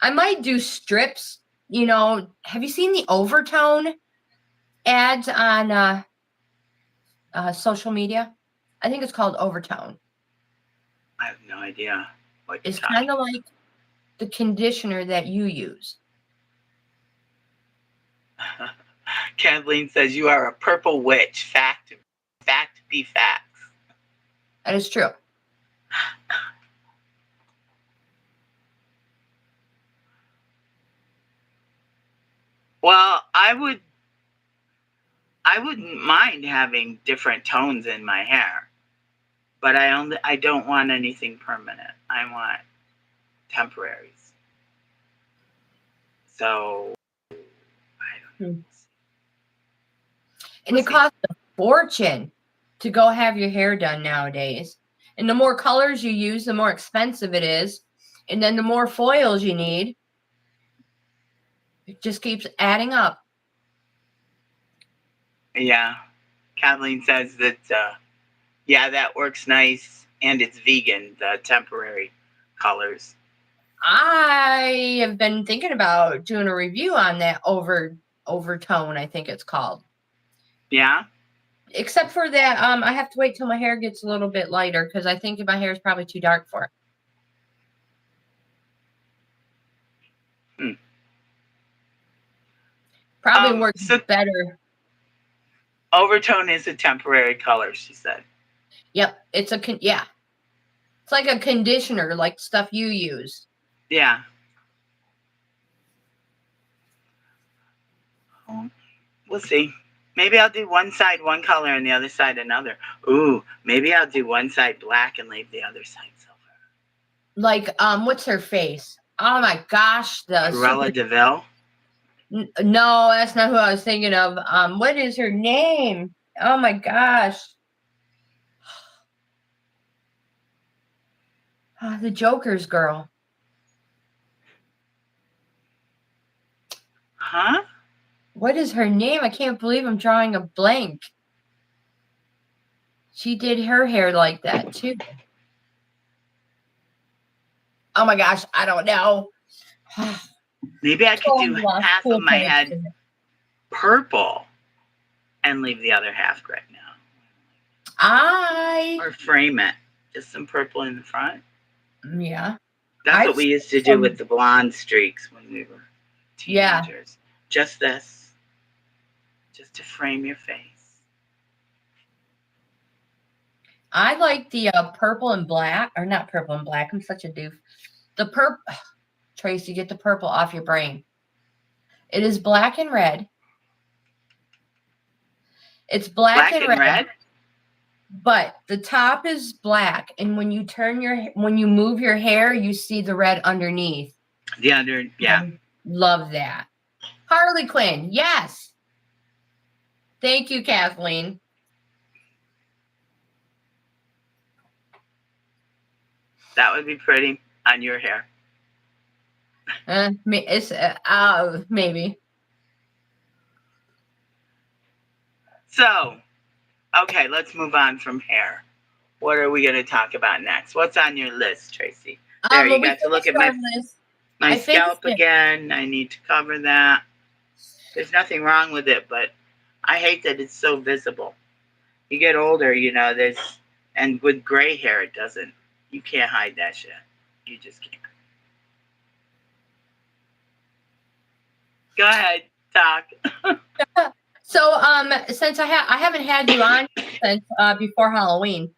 I might do strips. Have you seen the overtone ads on social media. I think it's called Overtone. I have no idea what you're It's talking kind of about. like the conditioner that you use. Kathleen says you are a purple witch. Fact be facts. That is true. Well, I wouldn't mind having different tones in my hair, but I don't want anything permanent. I want temporaries. So I don't know. And it costs a fortune to go have your hair done nowadays. And the more colors you use, the more expensive it is. And then the more foils you need. It just keeps adding up. Yeah. Kathleen says that, yeah, that works nice. And it's vegan, the temporary colors. I have been thinking about doing a review on that overtone, I think it's called. Yeah? Except for that, I have to wait till my hair gets a little bit lighter because I think my hair is probably too dark for it. Probably works better. Overtone is a temporary color, she said. Yep, it's yeah. It's like a conditioner, like stuff you use. Yeah. We'll see. Maybe I'll do one side one color and the other side another. Ooh, maybe I'll do one side black and leave the other side silver. Like, what's her face? Oh my gosh, Cruella DeVille? No, that's not who I was thinking of. What is her name? Oh my gosh. The Joker's girl. Huh? What is her name? I can't believe I'm drawing a blank. She did her hair like that too. Oh my gosh, I don't know. Maybe I could do half of my head purple and leave the other half gray now. Or frame it. Just some purple in the front. Yeah. That's what we used to do with the blonde streaks when we were teenagers. Yeah. Just this. Just to frame your face. I like the purple and black. Or not purple and black. I'm such a doof. The purple. Tracy, get the purple off your brain. It is black and red. It's black and red. But the top is black, and when you move your hair, you see the red underneath. Yeah. Love that. Harley Quinn, yes. Thank you, Kathleen. That would be pretty on your hair. Maybe. So, okay, let's move on from hair. What are we going to talk about next? What's on your list, Tracy? There, you got to look at my scalp again. I need to cover that. There's nothing wrong with it, but I hate that it's so visible. You get older, and with gray hair, you can't hide that shit. You just can't. Go ahead, talk. So, since I haven't had you on since before Halloween,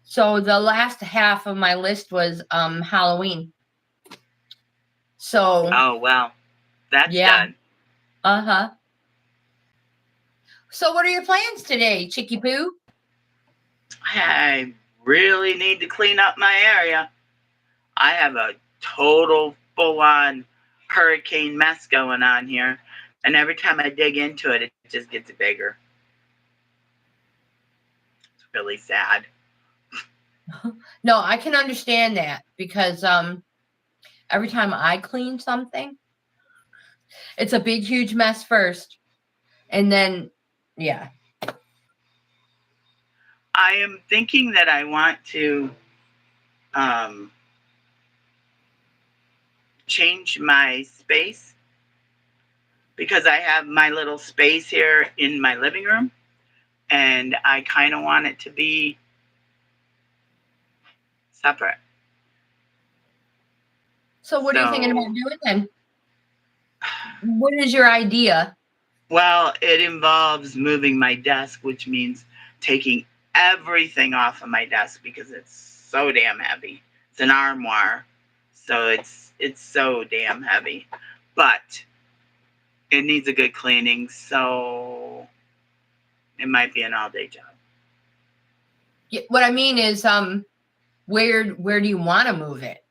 so the last half of my list was Halloween. So. Oh well, that's done. So, what are your plans today, Chicky Poo? I really need to clean up my area. I have a total full-on hurricane mess going on here, and every time I dig into it, it just gets bigger. It's really sad. No, I can understand that because every time I clean something, it's a big, huge mess first, and then, yeah. I am thinking that I want to change my space because I have my little space here in my living room, and I kind of want it to be separate. So what are you thinking about doing then? What is your idea? Well, it involves moving my desk, which means taking everything off of my desk because it's so damn heavy. It's an armoire, so it's so damn heavy. But it needs a good cleaning, so it might be an all-day job. What I mean is, where do you want to move it?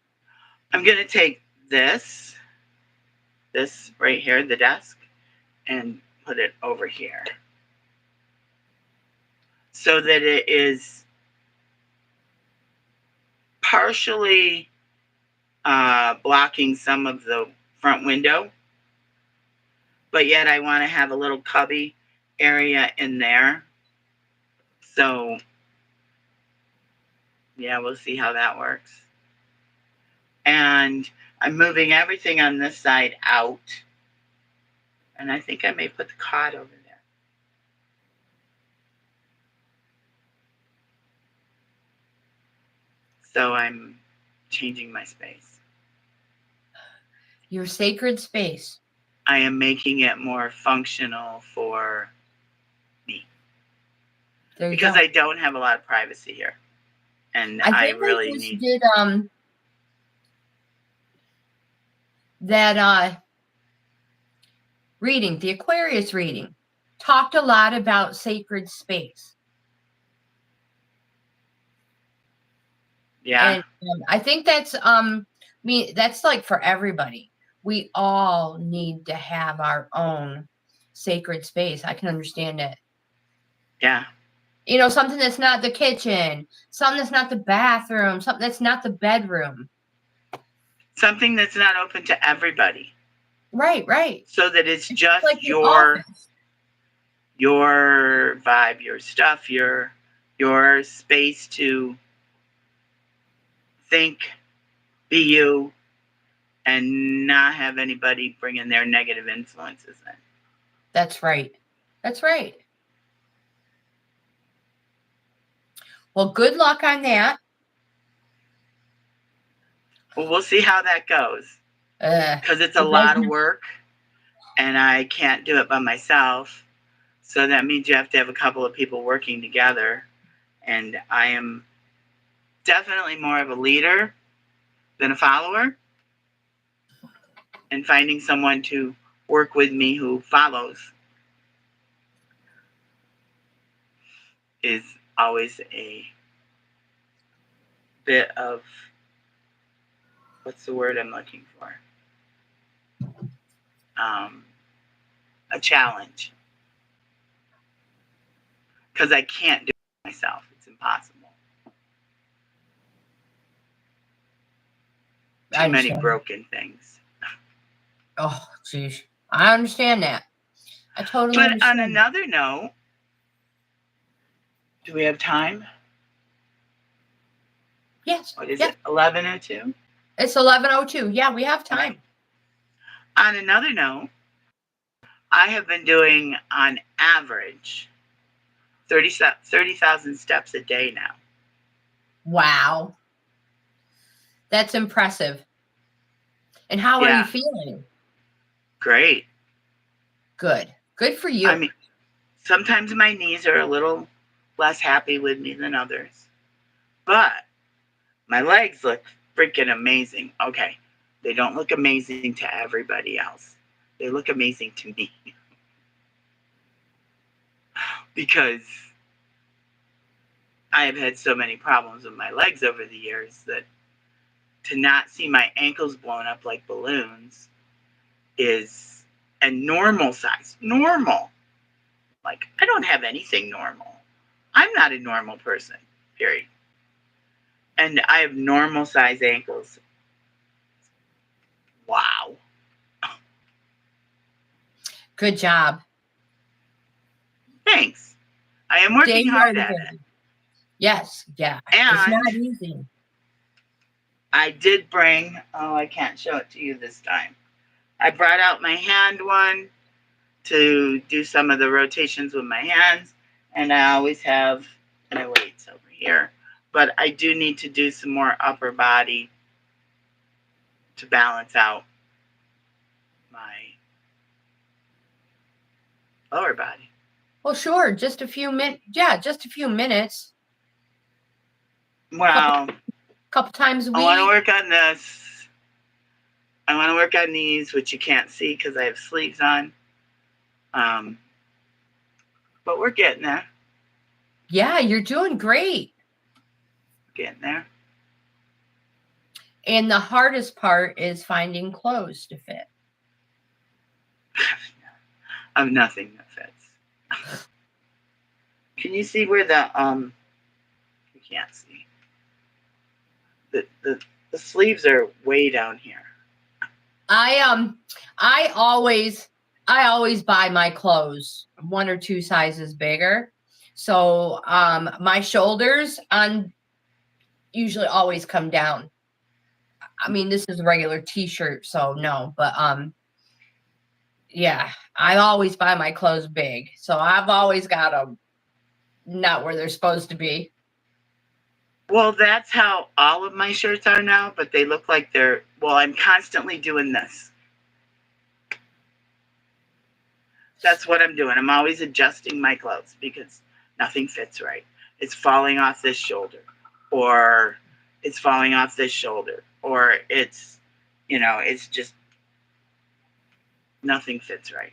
I'm gonna take this right here, the desk, and put it over here so that it is partially blocking some of the front window, but yet I want to have a little cubby area in there. So yeah, we'll see how that works. And I'm moving everything on this side out, and I think I may put the cot over there. So I'm changing my space. Your sacred space. I am making it more functional for me. Because I don't have a lot of privacy here. And I really need... did that reading, the Aquarius reading, talked a lot about sacred space. Yeah. And I think that's that's like for everybody. We all need to have our own sacred space. I can understand it. Yeah. You know, something that's not the kitchen, something that's not the bathroom, something that's not the bedroom. Something that's not open to everybody. Right, right. So that it's just like your vibe, your stuff, your space to think, be you, and not have anybody bring in their negative influences in. That's right. That's right. Well, good luck on that. Well, we'll see how that goes. Because it's a lot of work, and I can't do it by myself. So that means you have to have a couple of people working together. And I am definitely more of a leader than a follower. And finding someone to work with me who follows is always a bit of, what's the word I'm looking for? A challenge. Because I can't do it myself. It's impossible. Too many broken things. Oh, geez. I understand that. I totally understand. But on another note, do we have time? Yes. What is it? 11:02? It's 11:02. Yeah, we have time. On another note, I have been doing, on average, 30,000 steps a day now. Wow. That's impressive. And how are you feeling? Great. Good. Good for you. I mean, sometimes my knees are a little less happy with me than others. But my legs look freaking amazing. Okay. They don't look amazing to everybody else. They look amazing to me. Because I have had so many problems with my legs over the years that to not see my ankles blown up like balloons is a normal size. Normal. Like, I don't have anything normal. I'm not a normal person, period. And I have normal size ankles. Wow. Good job. Thanks. I am working hard at it. Yes, yeah. And it's not easy. I did bring, I can't show it to you this time. I brought out my hand one to do some of the rotations with my hands. And I always have my weights over here. But I do need to do some more upper body to balance out my lower body. Well, sure. Just a few minutes. Yeah, just a few minutes. Well, Couple times a I want to week. work on this. I want to work on these, which you can't see because I have sleeves on. But we're getting there. Yeah, you're doing great. Getting there. And the hardest part is finding clothes to fit. I have nothing that fits. Can you see where the you can't see. The sleeves are way down here. I always buy my clothes 1 or 2 sizes bigger. So my shoulders on usually always come down. I mean, this is a regular t-shirt, so no, but yeah, I always buy my clothes big. So I've always got them not where they're supposed to be. Well, that's how all of my shirts are now, but they look like they're, well, I'm constantly doing this. That's what I'm doing. I'm always adjusting my clothes because nothing fits right. It's falling off this shoulder, or it's falling off this shoulder, or it's, it's just nothing fits right.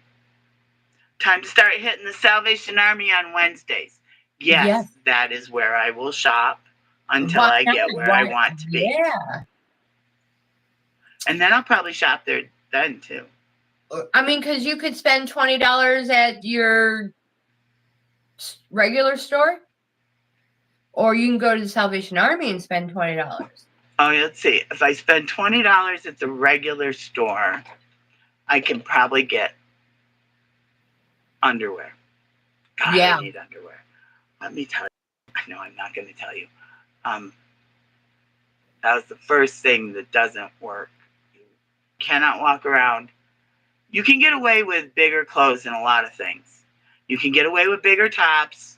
Time to start hitting the Salvation Army on Wednesdays. Yes, Yes. that is where I will shop until Why I not? get where I Why? want to be. Yeah. And then I'll probably shop there then too. I mean, because you could spend $20 at your regular store, or you can go to the Salvation Army and spend $20. Oh, let's see. If I spend $20 at the regular store, I can probably get underwear. God, Yeah. I need underwear. Let me tell you. I know I'm not going to tell you. That was the first thing that doesn't work. You cannot walk around. You can get away with bigger clothes in a lot of things. You can get away with bigger tops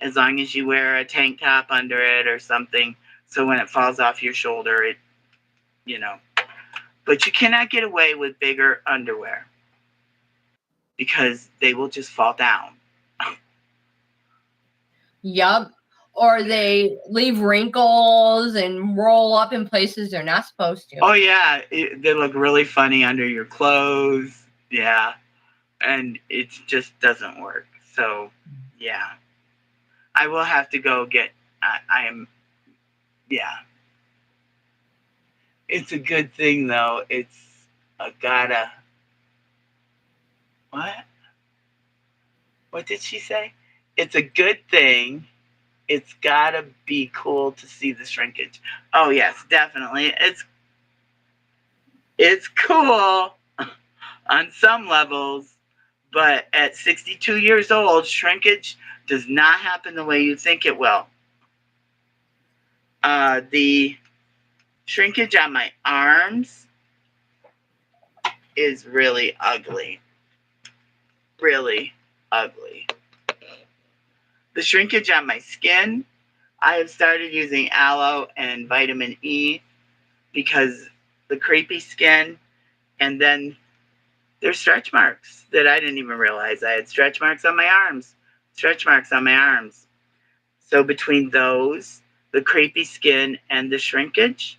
as long as you wear a tank top under it or something. So when it falls off your shoulder, But you cannot get away with bigger underwear because they will just fall down. Yup. Or they leave wrinkles and roll up in places they're not supposed to. Oh, yeah. They look really funny under your clothes. Yeah. And it just doesn't work. So, yeah. I will have to go get, yeah. It's a good thing, though. It's a gotta. What? What did she say? It's a good thing. It's gotta be cool to see the shrinkage. Oh, yes, definitely. It's cool on some levels, but at 62 years old, shrinkage does not happen the way you think it will. The shrinkage on my arms is really ugly. Really ugly. The shrinkage on my skin, I have started using aloe and vitamin E because the crepey skin, and then there's stretch marks that I didn't even realize I had stretch marks on my arms. Stretch marks on my arms. So between those, the crepey skin, and the shrinkage,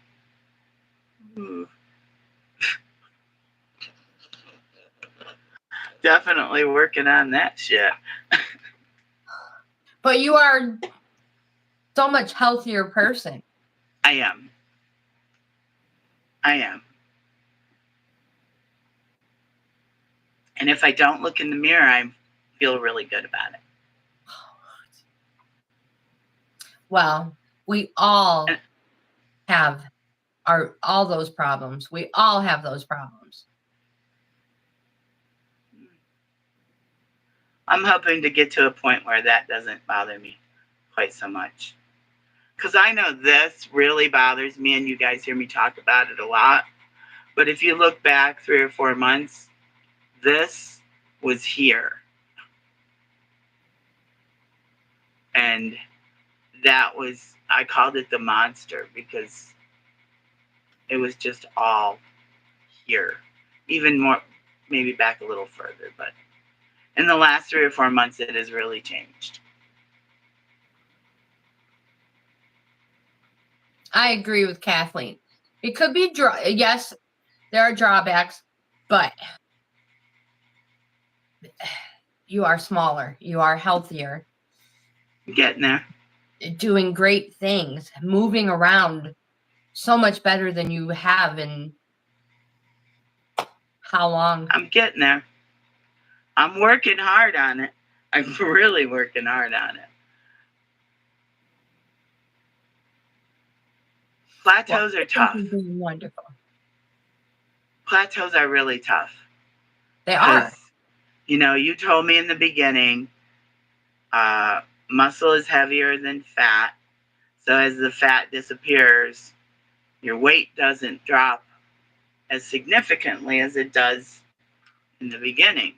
definitely working on that shit. But you are so much healthier person. I am. And if I don't look in the mirror, I feel really good about it. Well, we all have all those problems. We all have those problems. I'm hoping to get to a point where that doesn't bother me quite so much. Because I know this really bothers me, and you guys hear me talk about it a lot. But if you look back 3 or 4 months, this was here. And that was, I called it the monster because it was just all here. Even more, maybe back a little further, but in the last 3 or 4 months, it has really changed. I agree with Kathleen. It could be, yes, there are drawbacks, but you are smaller. You are healthier. Getting there. Doing great things. Moving around so much better than you have in how long? I'm getting there. I'm working hard on it. I'm really working hard on it. Plateaus are tough. Wonderful. Plateaus are really tough. They are. You told me in the beginning, muscle is heavier than fat. So as the fat disappears, your weight doesn't drop as significantly as it does in the beginning.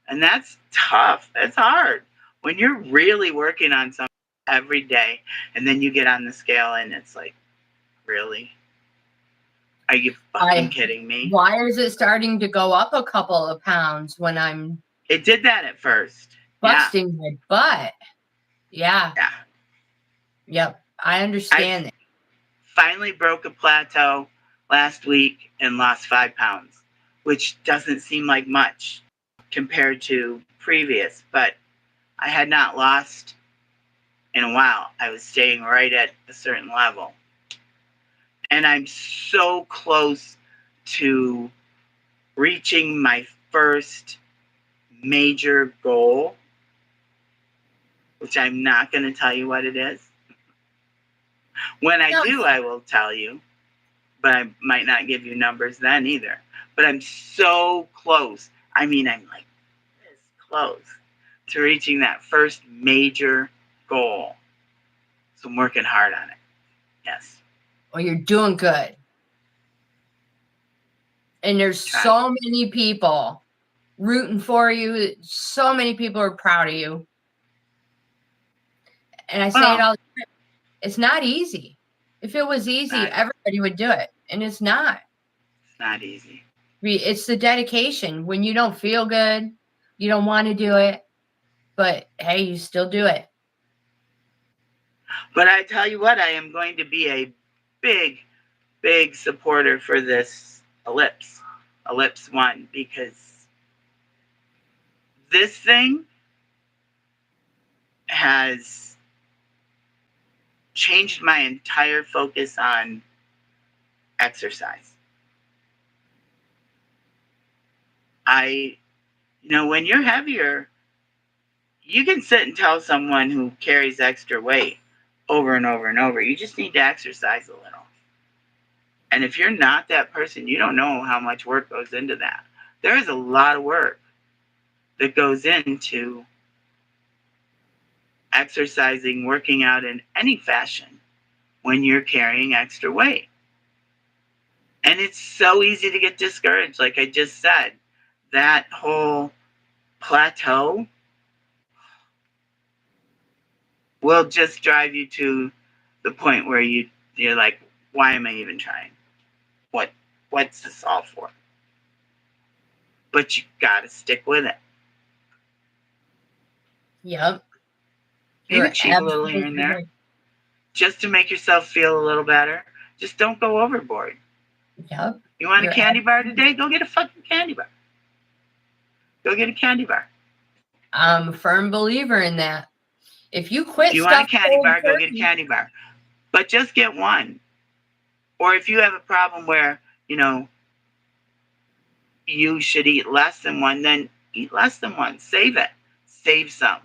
And that's tough. That's hard. When you're really working on something every day and then you get on the scale and it's like, really? Are you fucking kidding me? Why is it starting to go up a couple of pounds when I'm... It did that at first. Busting my butt. Yeah. Yeah. Yep. I understand it. Finally broke a plateau last week and lost 5 pounds, which doesn't seem like much compared to previous, but I had not lost in a while. I was staying right at a certain level. And I'm so close to reaching my first major goal, which I'm not going to tell you what it is. When I do, I will tell you, but I might not give you numbers then either. But I'm so close. I mean, I'm like this close to reaching that first major goal. So I'm working hard on it. Yes. Well, you're doing good. And there's so many people rooting for you. So many people are proud of you. And I say it all the time. It's not easy. If it was easy, everybody would do it. And it's not. It's not easy. It's the dedication. When you don't feel good, you don't want to do it. But, hey, you still do it. But I tell you what, I am going to be a big, big supporter for this ellipse 1, because this thing has changed my entire focus on exercise. When you're heavier, you can sit and tell someone who carries extra weight over and over and over, you just need to exercise a little. And if you're not that person, you don't know how much work goes into that. There is a lot of work that goes into exercising, working out in any fashion when you're carrying extra weight. And it's so easy to get discouraged, like I just said. That whole plateau will just drive you to the point where you're like, why am I even trying? What's this all for? But you gotta stick with it. Yep. Maybe cheat a little here and there, just to make yourself feel a little better. Just don't go overboard. Yep. You want a candy bar today? Go get a fucking candy bar. Go get a candy bar. I'm a firm believer in that. If you quit, if you want a candy bar, go get a candy bar. But just get one. Or if you have a problem where, you should eat less than one, then eat less than one. Save it. Save some.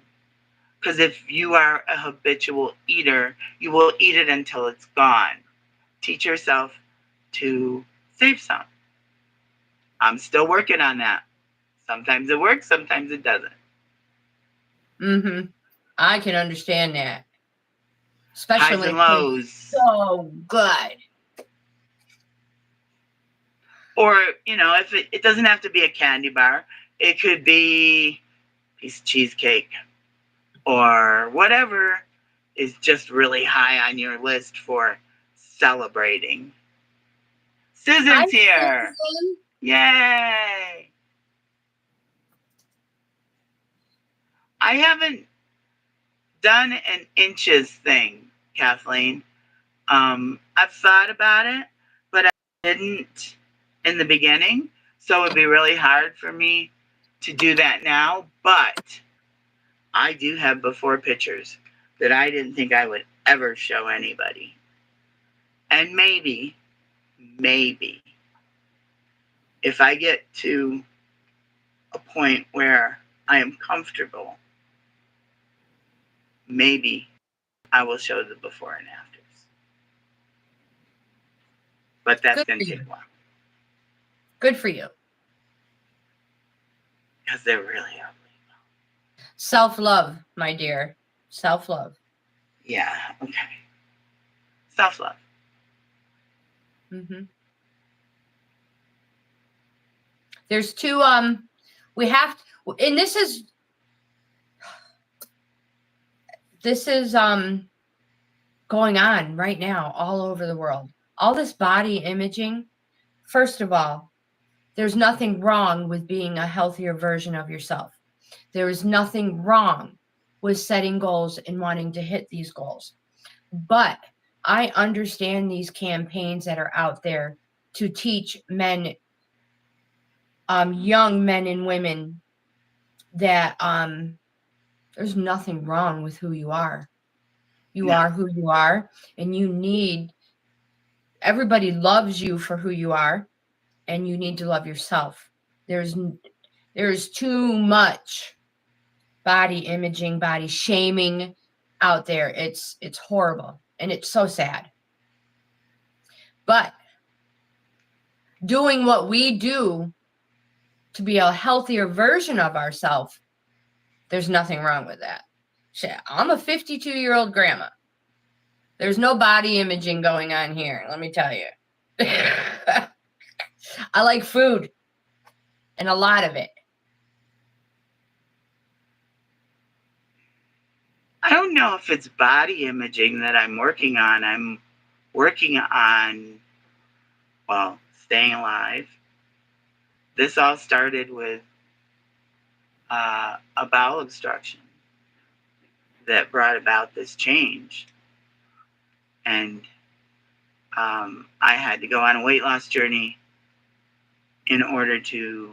Because if you are a habitual eater, you will eat it until it's gone. Teach yourself to save some. I'm still working on that. Sometimes it works, sometimes it doesn't. Mm-hmm. I can understand that. Especially highs and lows. So good. Or, if it doesn't have to be a candy bar. It could be a piece of cheesecake or whatever is just really high on your list for celebrating. Hi, Susan's here. Susan. Yay. I haven't done an inches thing, Kathleen. I've thought about it, but I didn't in the beginning. So it'd be really hard for me to do that now. But I do have before pictures that I didn't think I would ever show anybody. And maybe, if I get to a point where I am comfortable, maybe I will show the before and afters. But that's Good going for to you. take a while Good for you. because they're really ugly. Self-love, my dear. Self-love. Yeah, okay. Self-love. Mm-hmm. There's two, we have to, and this is going on right now all over the world. All this body imaging. First of all, there's nothing wrong with being a healthier version of yourself. There is nothing wrong with setting goals and wanting to hit these goals. But I understand these campaigns that are out there to teach men, young men and women, that there's nothing wrong with who you are. You No. are who you are, and everybody loves you for who you are, and you need to love yourself. There's too much body imaging, body shaming out there. It's horrible, and it's so sad. But doing what we do to be a healthier version of ourselves, there's nothing wrong with that. Shit, I'm a 52-year-old grandma. There's no body imaging going on here, let me tell you. I like food, and a lot of it. I don't know if it's body imaging that I'm working on. I'm working on, well, staying alive. This all started with a bowel obstruction that brought about this change. And I had to go on a weight loss journey in order to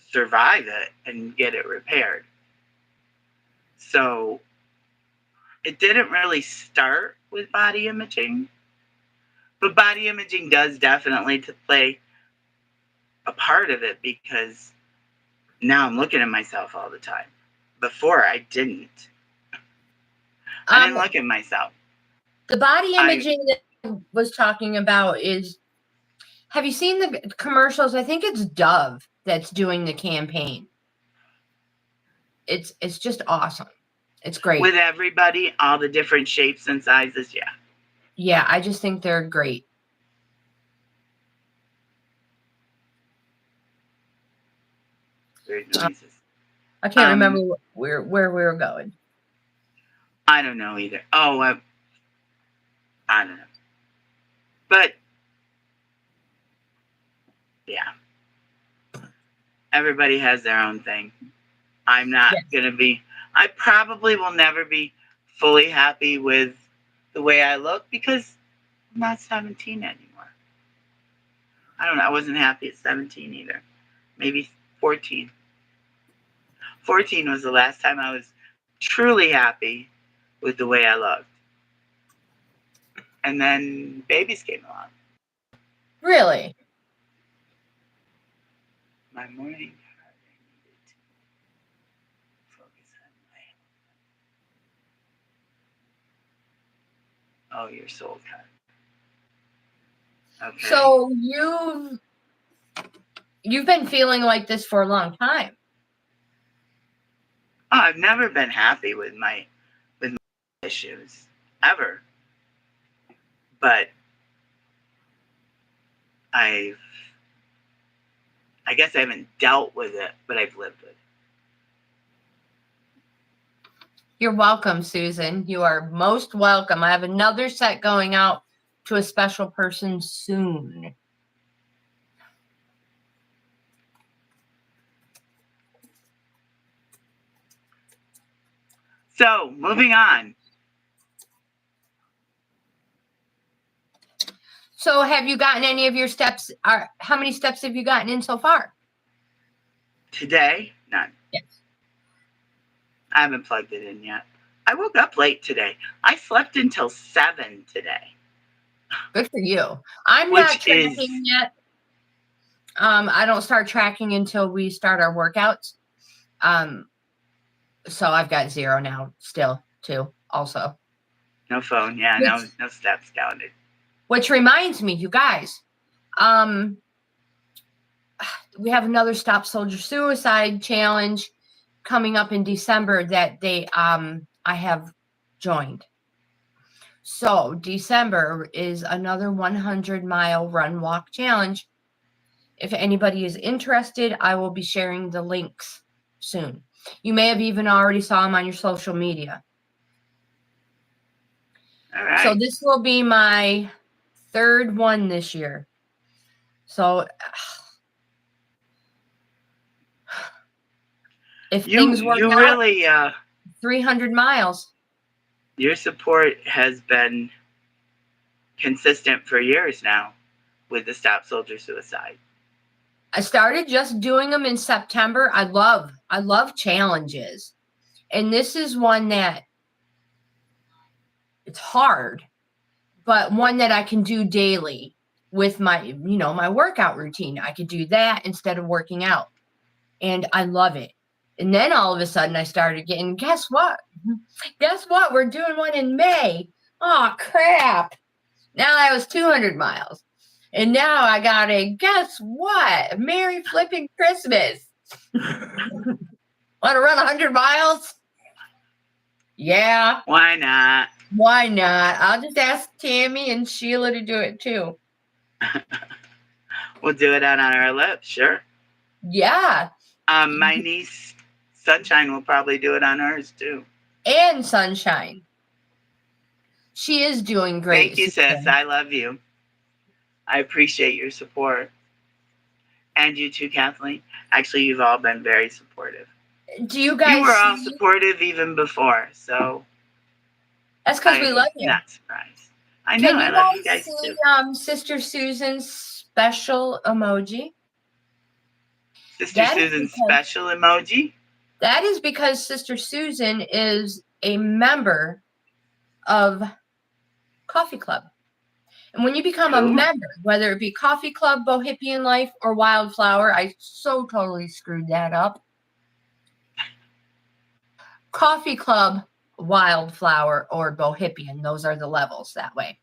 survive it and get it repaired. So it didn't really start with body imaging, but body imaging does definitely to play a part of it because now I'm looking at myself all the time. Before I didn't. I didn't look at myself. The body imaging that I was talking about is, have you seen the commercials? I think it's Dove that's doing the campaign. It's just awesome. It's great. With everybody, all the different shapes and sizes, yeah. Yeah, I just think they're great. Weird noises. I can't remember where we were going. I don't know either. Oh, I don't know. But yeah, everybody has their own thing. I'm not gonna be. I probably will never be fully happy with the way I look because I'm not 17 anymore. I don't know. I wasn't happy at 17 either. Maybe 14. 14 was the last time I was truly happy with the way I looked. And then babies came along. Really? My morning card, I needed to focus on my. Oh, your soul card. Okay. So you've been feeling like this for a long time. Oh, I've never been happy with my issues ever. But I guess I haven't dealt with it, but I've lived with it. You're welcome, Susan. You are most welcome. I have another set going out to a special person soon. So, moving on. So have you gotten any of your steps? How many steps have you gotten in so far? Today? None. Yes. I haven't plugged it in yet. I woke up late today. I slept until 7 today. Good for you. I'm not tracking yet. I don't start tracking until we start our workouts. So I've got 0 now still too, also. No phone. Yeah, no steps counted. Which reminds me, you guys, we have another Stop Soldier Suicide challenge coming up in December that I have joined. So December is another 100-mile run walk challenge. If anybody is interested, I will be sharing the links soon. You may have even already saw them on your social media. All right. So this will be my 3rd one this year. So if things work out, really 300 miles. Your support has been consistent for years now with the Stop Soldier Suicide. I started just doing them in September. I love challenges. And this is one that it's hard, but one that I can do daily with my, my workout routine. I could do that instead of working out. And I love it. And then all of a sudden I started getting, guess what? We're doing one in May. Oh, crap. Now that was 200 miles. And now I got guess what? Merry flipping Christmas. Want to run 100 miles? Yeah. Why not? Why not? I'll just ask Tammy and Sheila to do it too. We'll do it out on our lips, sure. Yeah. My niece, Sunshine, will probably do it on hers too. And Sunshine. She is doing great. Thank you, sis. I love you. I appreciate your support. And you too, Kathleen. Actually, you've all been very supportive. Do you guys? You were all supportive even before, so. That's because we love you. I'm not surprised. I know. I love you guys too. Sister Susan's special emoji. Sister Susan's special emoji? That is because Sister Susan is a member of Coffee Club. And when you become a member, whether it be Coffee Club, Bohippian Life, or Wildflower, I so totally screwed that up. Coffee Club, Wildflower, or Bohippian. Those are the levels that way.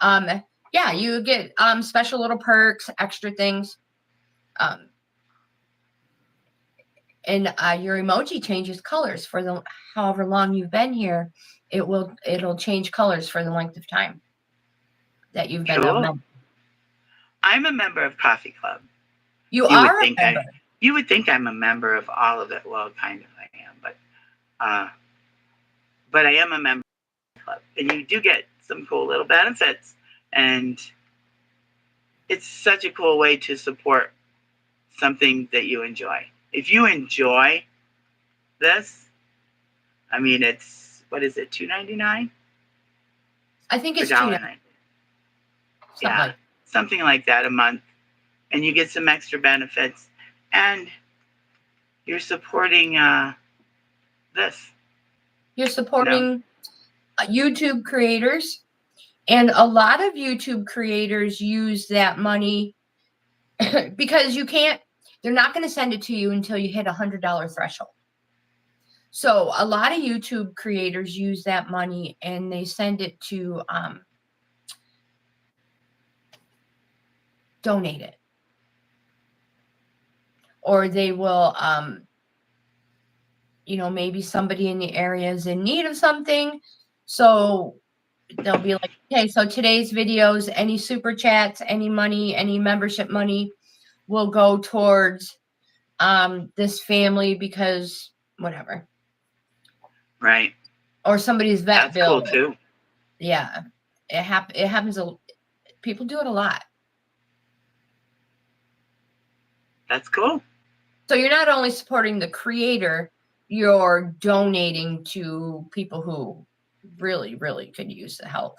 Yeah, you get special little perks, extra things. And your emoji changes colors for the however long you've been here. It'll change colors for the length of time that you've been a member. I'm a member of Coffee Club. You are a member. You would think I'm a member of all of it. Well, kind of I am, but I am a member of the club, and you do get some cool little benefits, and it's such a cool way to support something that you enjoy. If you enjoy this, I mean, it's, what is it, $2.99? I think it's $2.99. Yeah, something like that a month. And you get some extra benefits. And you're supporting this. You're supporting YouTube creators. And a lot of YouTube creators use that money because they're not going to send it to you until you hit a $100 threshold. So a lot of YouTube creators use that money and they send it to donate it. Or they will, maybe somebody in the area is in need of something. So they'll be like, okay, so today's videos, any super chats, any money, any membership money will go towards this family because whatever. Right. or somebody's vet That's cool bill. too. Yeah, it happens. People do it a lot. That's cool. So you're not only supporting the creator, you're donating to people who really, really could use the help.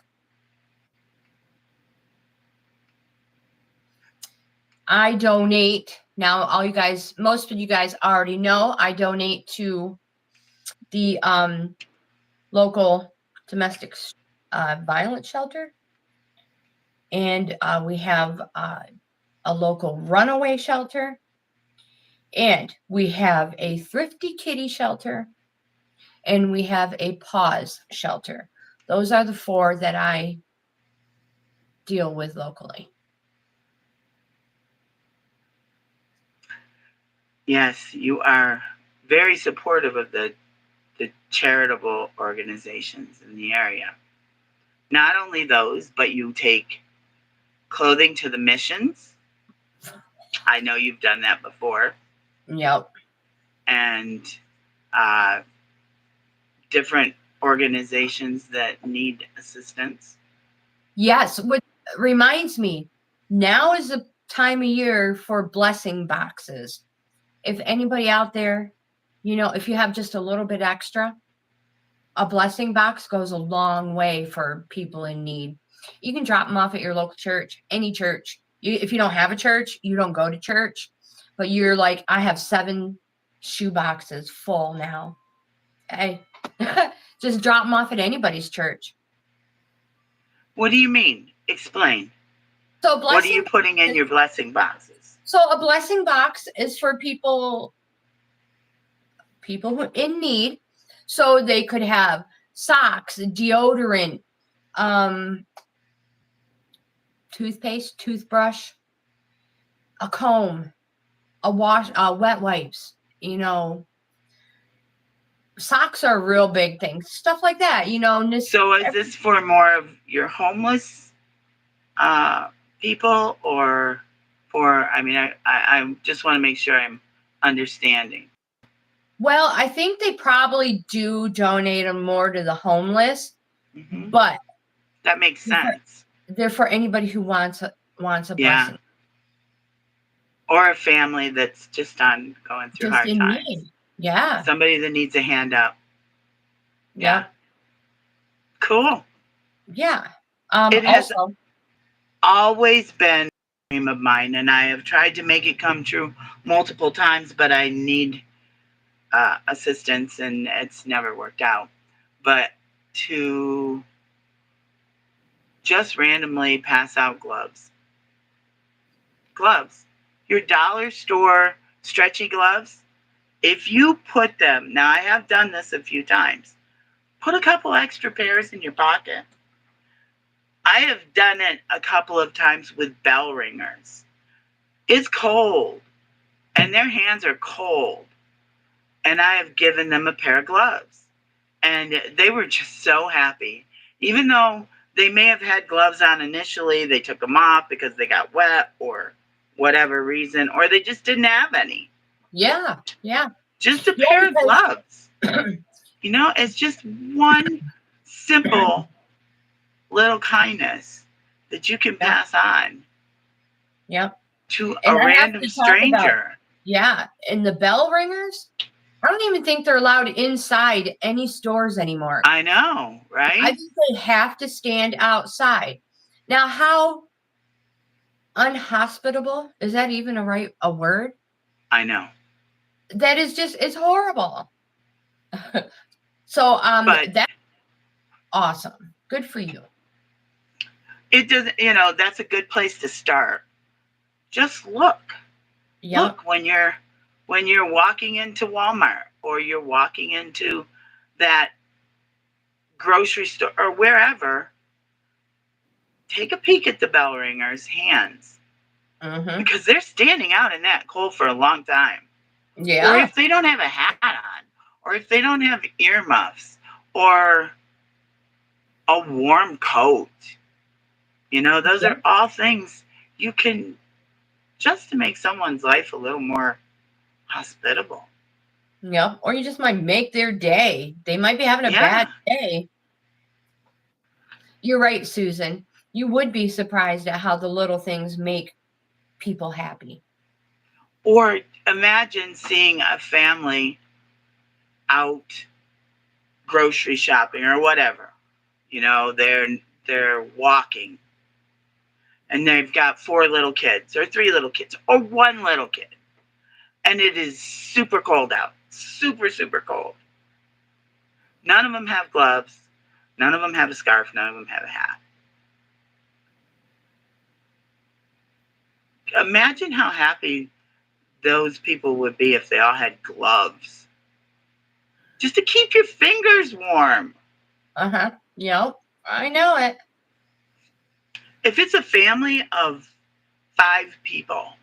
I donate now. All you guys, most of you guys already know, I donate to the local domestic violence shelter, and we have a local runaway shelter, and we have a thrifty kitty shelter, and we have a pause shelter. Those are the 4 that I deal with locally. Yes, you are very supportive of the charitable organizations in the area. Not only those, but you take clothing to the missions. I know you've done that before. Yep. And different organizations that need assistance. Yes, which reminds me, now is the time of year for blessing boxes. If anybody out there, if you have just a little bit extra, a blessing box goes a long way for people in need. You can drop them off at your local church, any church. If you don't have a church, you don't go to church, but you're like, I have 7 shoe boxes full now. Hey, just drop them off at anybody's church. What do you mean? Explain. So what are you putting in your blessing boxes? So a blessing box is for people who in need. So they could have socks, deodorant, toothpaste, toothbrush, a comb, wet wipes, socks are a real big thing. Stuff like that, So is this for more of your homeless people, or I just want to make sure I'm understanding. Well, I think they probably do donate them more to the homeless, but that makes sense. They're for anybody who wants a blessing. Or a family that's just going through hard times. Need. Yeah. Somebody that needs a hand up. Yeah. Cool. Yeah. It has always been a dream of mine, and I have tried to make it come true multiple times, but I need assistance, and it's never worked out. But to just randomly pass out gloves. Your dollar store stretchy gloves, if you put them, now I have done this a few times, put a couple extra pairs in your pocket. I have done it a couple of times with bell ringers. It's cold, and their hands are cold, and I have given them a pair of gloves, and they were just so happy. Even though they may have had gloves on initially, they took them off because they got wet or whatever reason, or they just didn't have any. Yeah. Just a pair of gloves. It's just one simple little kindness that you can pass on. Yep. To a random stranger. And the bell ringers, I don't even think they're allowed inside any stores anymore. I know, right? I think they have to stand outside. Now, how unhospitable, is that even a word? I know. That is just, it's horrible. So that's awesome. Good for you. It doesn't, that's a good place to start. Just look. Yep. Look when you're walking into Walmart, or you're walking into that grocery store or wherever. Take a peek at the bell ringers' hands. Because they're standing out in that cold for a long time. Yeah. Or if they don't have a hat on, or if they don't have earmuffs, or a warm coat. Those are all things you can, just to make someone's life a little more hospitable. Yep. Or you just might make their day. They might be having a bad Yeah. day. You're right, Susan. You would be surprised at how the little things make people happy. Or imagine seeing a family out grocery shopping or whatever. You know, they're walking and they've got 4 little kids or 3 little kids or 1 little kid. And it is super cold out. Super, super cold. None of them have gloves. None of them have a scarf. None of them have a hat. Imagine how happy those people would be if they all had gloves. Just to keep your fingers warm. Uh-huh. Yep. I know it. If it's a family of 5 people,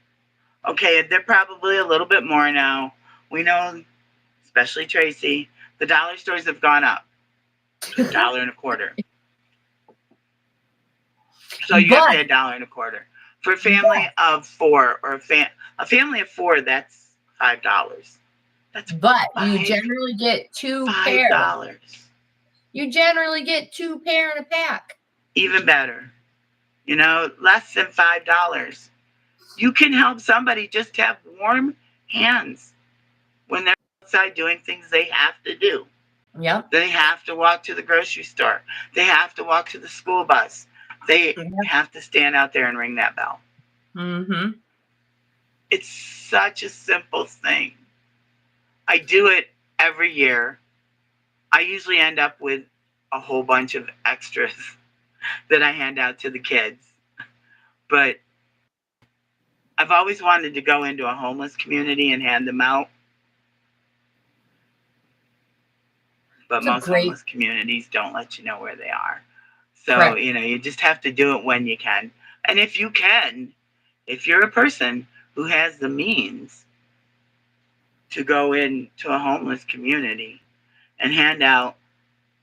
okay, they're probably a little bit more now. We know, especially Tracy, the dollar stores have gone up to $1.25. So you have to pay $1.25. For a family of 4 or a family of 4, that's $5. That's but you generally get 2 pairs. $5. You generally get 2 pair in a pack. Even better. You know, less than $5. You can help somebody just have warm hands when they're outside doing things they have to do. Yep. They have to walk to the grocery store. They have to walk to the school bus. They have to stand out there and ring that bell. Mm-hmm. It's such a simple thing. I do it every year. I usually end up with a whole bunch of extras that I hand out to the kids. But I've always wanted to go into a homeless community and hand them out. But most homeless communities don't let you know where they are. So, you know, you just have to do it when you can. And if you can, if you're a person who has the means to go into a homeless community and hand out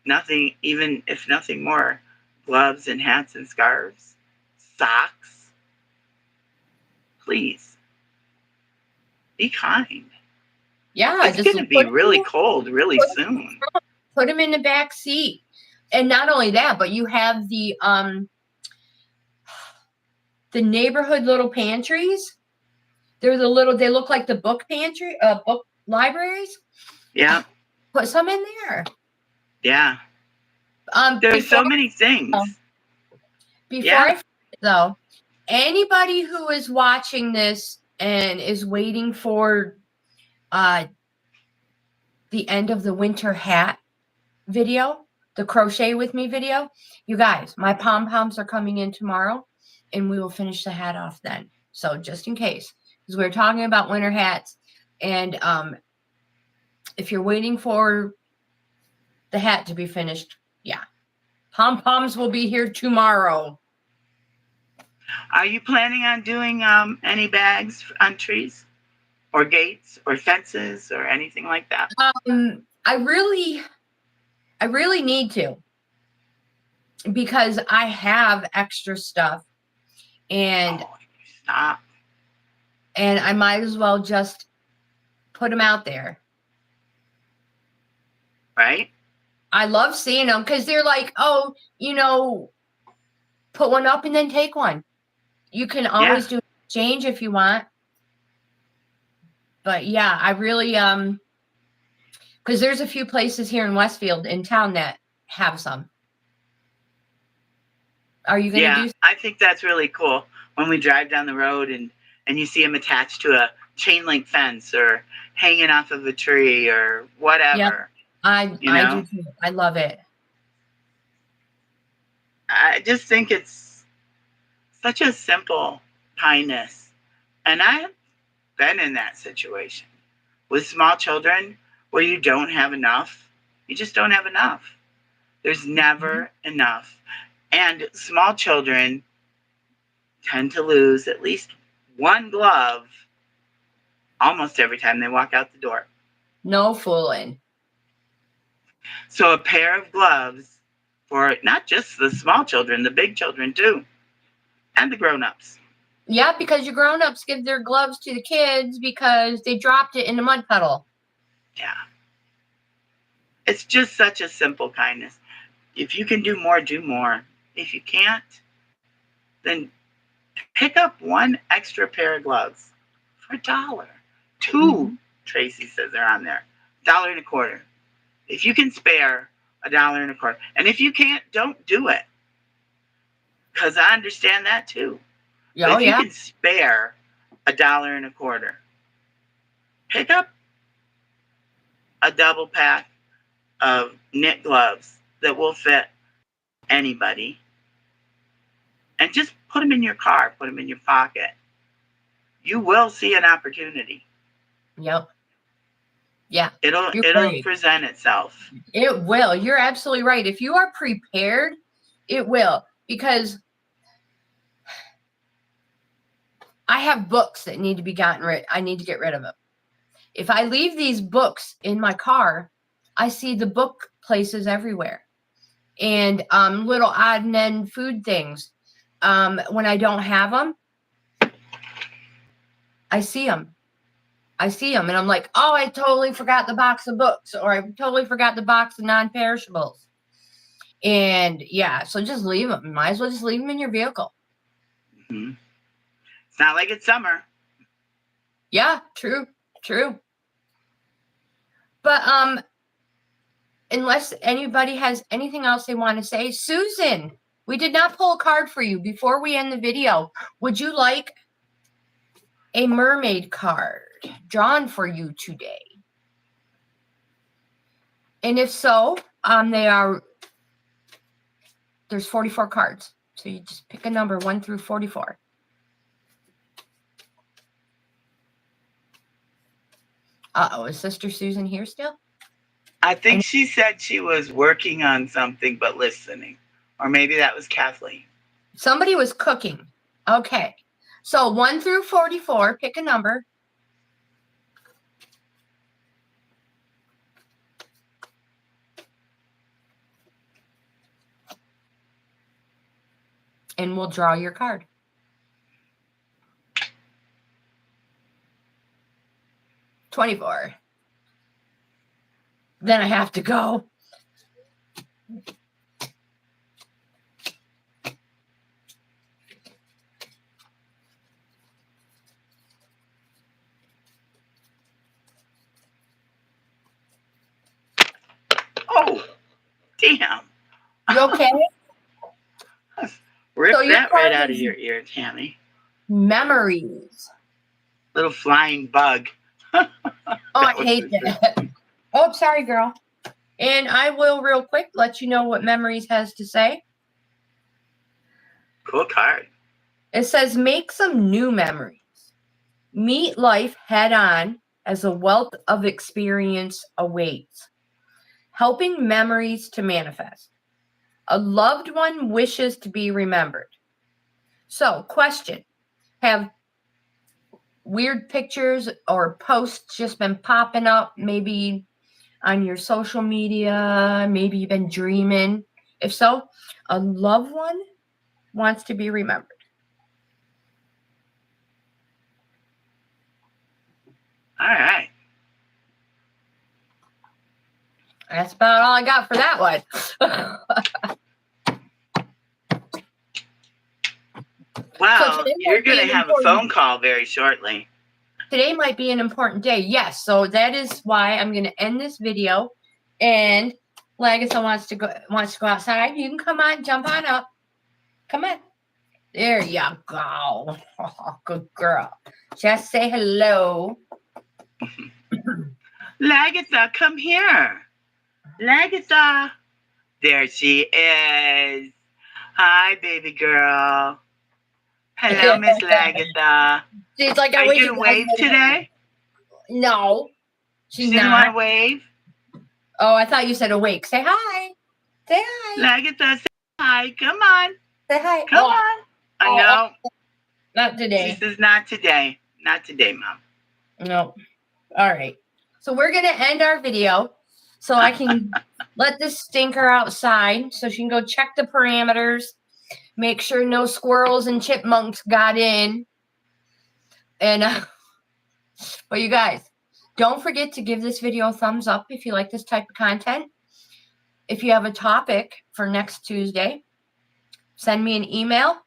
nothing, even if nothing more, gloves and hats and scarves, socks, please be kind. Yeah, it's going to be really cold really soon. Put them in the back seat. And not only that, but you have the neighborhood little pantries. They're they look like the book pantry, book libraries. Yeah. Put some in there. Yeah. There's so many things. Though, anybody who is watching this and is waiting for the end of the winter hat video, the crochet with me video, you guys, my pom-poms are coming in tomorrow and we will finish the hat off then. So just in case, because we're talking about winter hats, and if you're waiting for the hat to be finished, yeah, pom-poms will be here tomorrow. Are you planning on doing any bags on trees or gates or fences or anything like that? I really need to, because I have extra stuff, and stop. And I might as well just put them out there. Right? I love seeing them because they're like, oh, you know, put one up and then take one. You can always do exchange if you want. But yeah, I really because there's a few places here in Westfield in town that have some. Are you going to do? I think that's really cool when we drive down the road and you see them attached to a chain link fence or hanging off of a tree or whatever. Yep. I do too. I love it. I just think it's such a simple kindness. And I have been in that situation with small children where you don't have enough. You just don't have enough. There's never enough. And small children tend to lose at least one glove almost every time they walk out the door. No fooling. So a pair of gloves for not just the small children, the big children too, and the grown-ups. Yeah, because your grown-ups give their gloves to the kids because they dropped it in the mud puddle. Yeah. It's just such a simple kindness. If you can do more, do more. If you can't, then pick up one extra pair of gloves for $1. 2, Mm-hmm. Tracy says they're on there. $1.25. If you can spare $1.25. And if you can't, don't do it. Because I understand that too. But Oh, if you yeah. can spare $1.25, pick up a double pack of knit gloves that will fit anybody. And just put them in your car, put them in your pocket. You will see an opportunity. Yep. Yeah. It'll You're right. present itself. It will. You're absolutely right. If you are prepared, it will. Because I have books that need to be gotten rid. I need to get rid of them. If I leave these books in my car, I see the book places everywhere. And little odd and end food things. When I don't have them, I see them. And I'm like, oh, I totally forgot the box of books, or I totally forgot the box of non-perishables. And yeah, so just leave them. Might as well just leave them in your vehicle. Mm-hmm. It's not like it's summer. Yeah, true. But unless anybody has anything else they want to say, Susan, we did not pull a card for you before we end the video. Would you like a mermaid card drawn for you today? And if so, there's 44 cards. So you just pick a number 1 through 44. Uh-oh, is Sister Susan here still? I think she said she was working on something but listening. Or maybe that was Kathleen. Somebody was cooking. Okay. So 1 through 44, pick a number. And we'll draw your card. $24. Then I have to go. Oh, damn. You okay? Rip So that right out of your ear, Tammy. Memories. Little flying bug. Oh, I hate that. Oh, sorry, girl. And I will real quick let you know what Memories has to say. Cool card. It says, make some new memories. Meet life head on as a wealth of experience awaits. Helping memories to manifest. A loved one wishes to be remembered. So, question. Have weird pictures or posts just been popping up, maybe on your social media? Maybe you've been dreaming. If so, a loved one wants to be remembered. All right. That's about all I got for that one. Wow, So you're going to have a phone call very shortly. Today might be an important day. Yes, so that is why I'm going to end this video. And Lagatha wants to go outside. You can come on, jump on up. Come on. There you go. Oh, good girl. Just say hello. Lagatha, come here. Lagatha. There she is. Hi, baby girl. Hello, Miss Lagatha. She's like, are you going to wave today? No. She didn't want to wave? Oh, I thought you said awake. Say hi. Say hi. Lagatha, say hi. Come on. Say hi. Come on. I know. Not today. She says not today. Not today, Mom. No. All right. So we're going to end our video so I can let this stinker outside so she can go check the parameters, make sure no squirrels and chipmunks got in. And, well, you guys, Don't forget to give this video a thumbs up if you like this type of content. If you have a topic for next Tuesday, send me an email.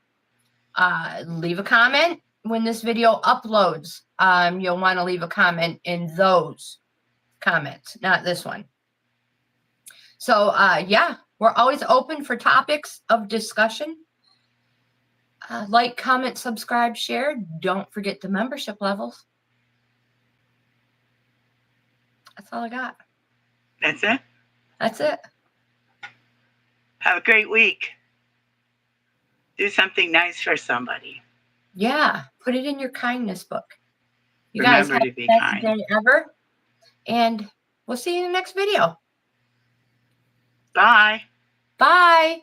Leave a comment when this video uploads. You'll want to leave a comment in those comments, not this one. So, yeah, we're always open for topics of discussion. Like, comment, subscribe, share. Don't forget the membership levels. That's all I got. That's it. That's it. Have a great week. Do something nice for somebody. Yeah, put it in your kindness book. You guys Remember have to be the best kind. day ever. And we'll see you in the next video. Bye. Bye.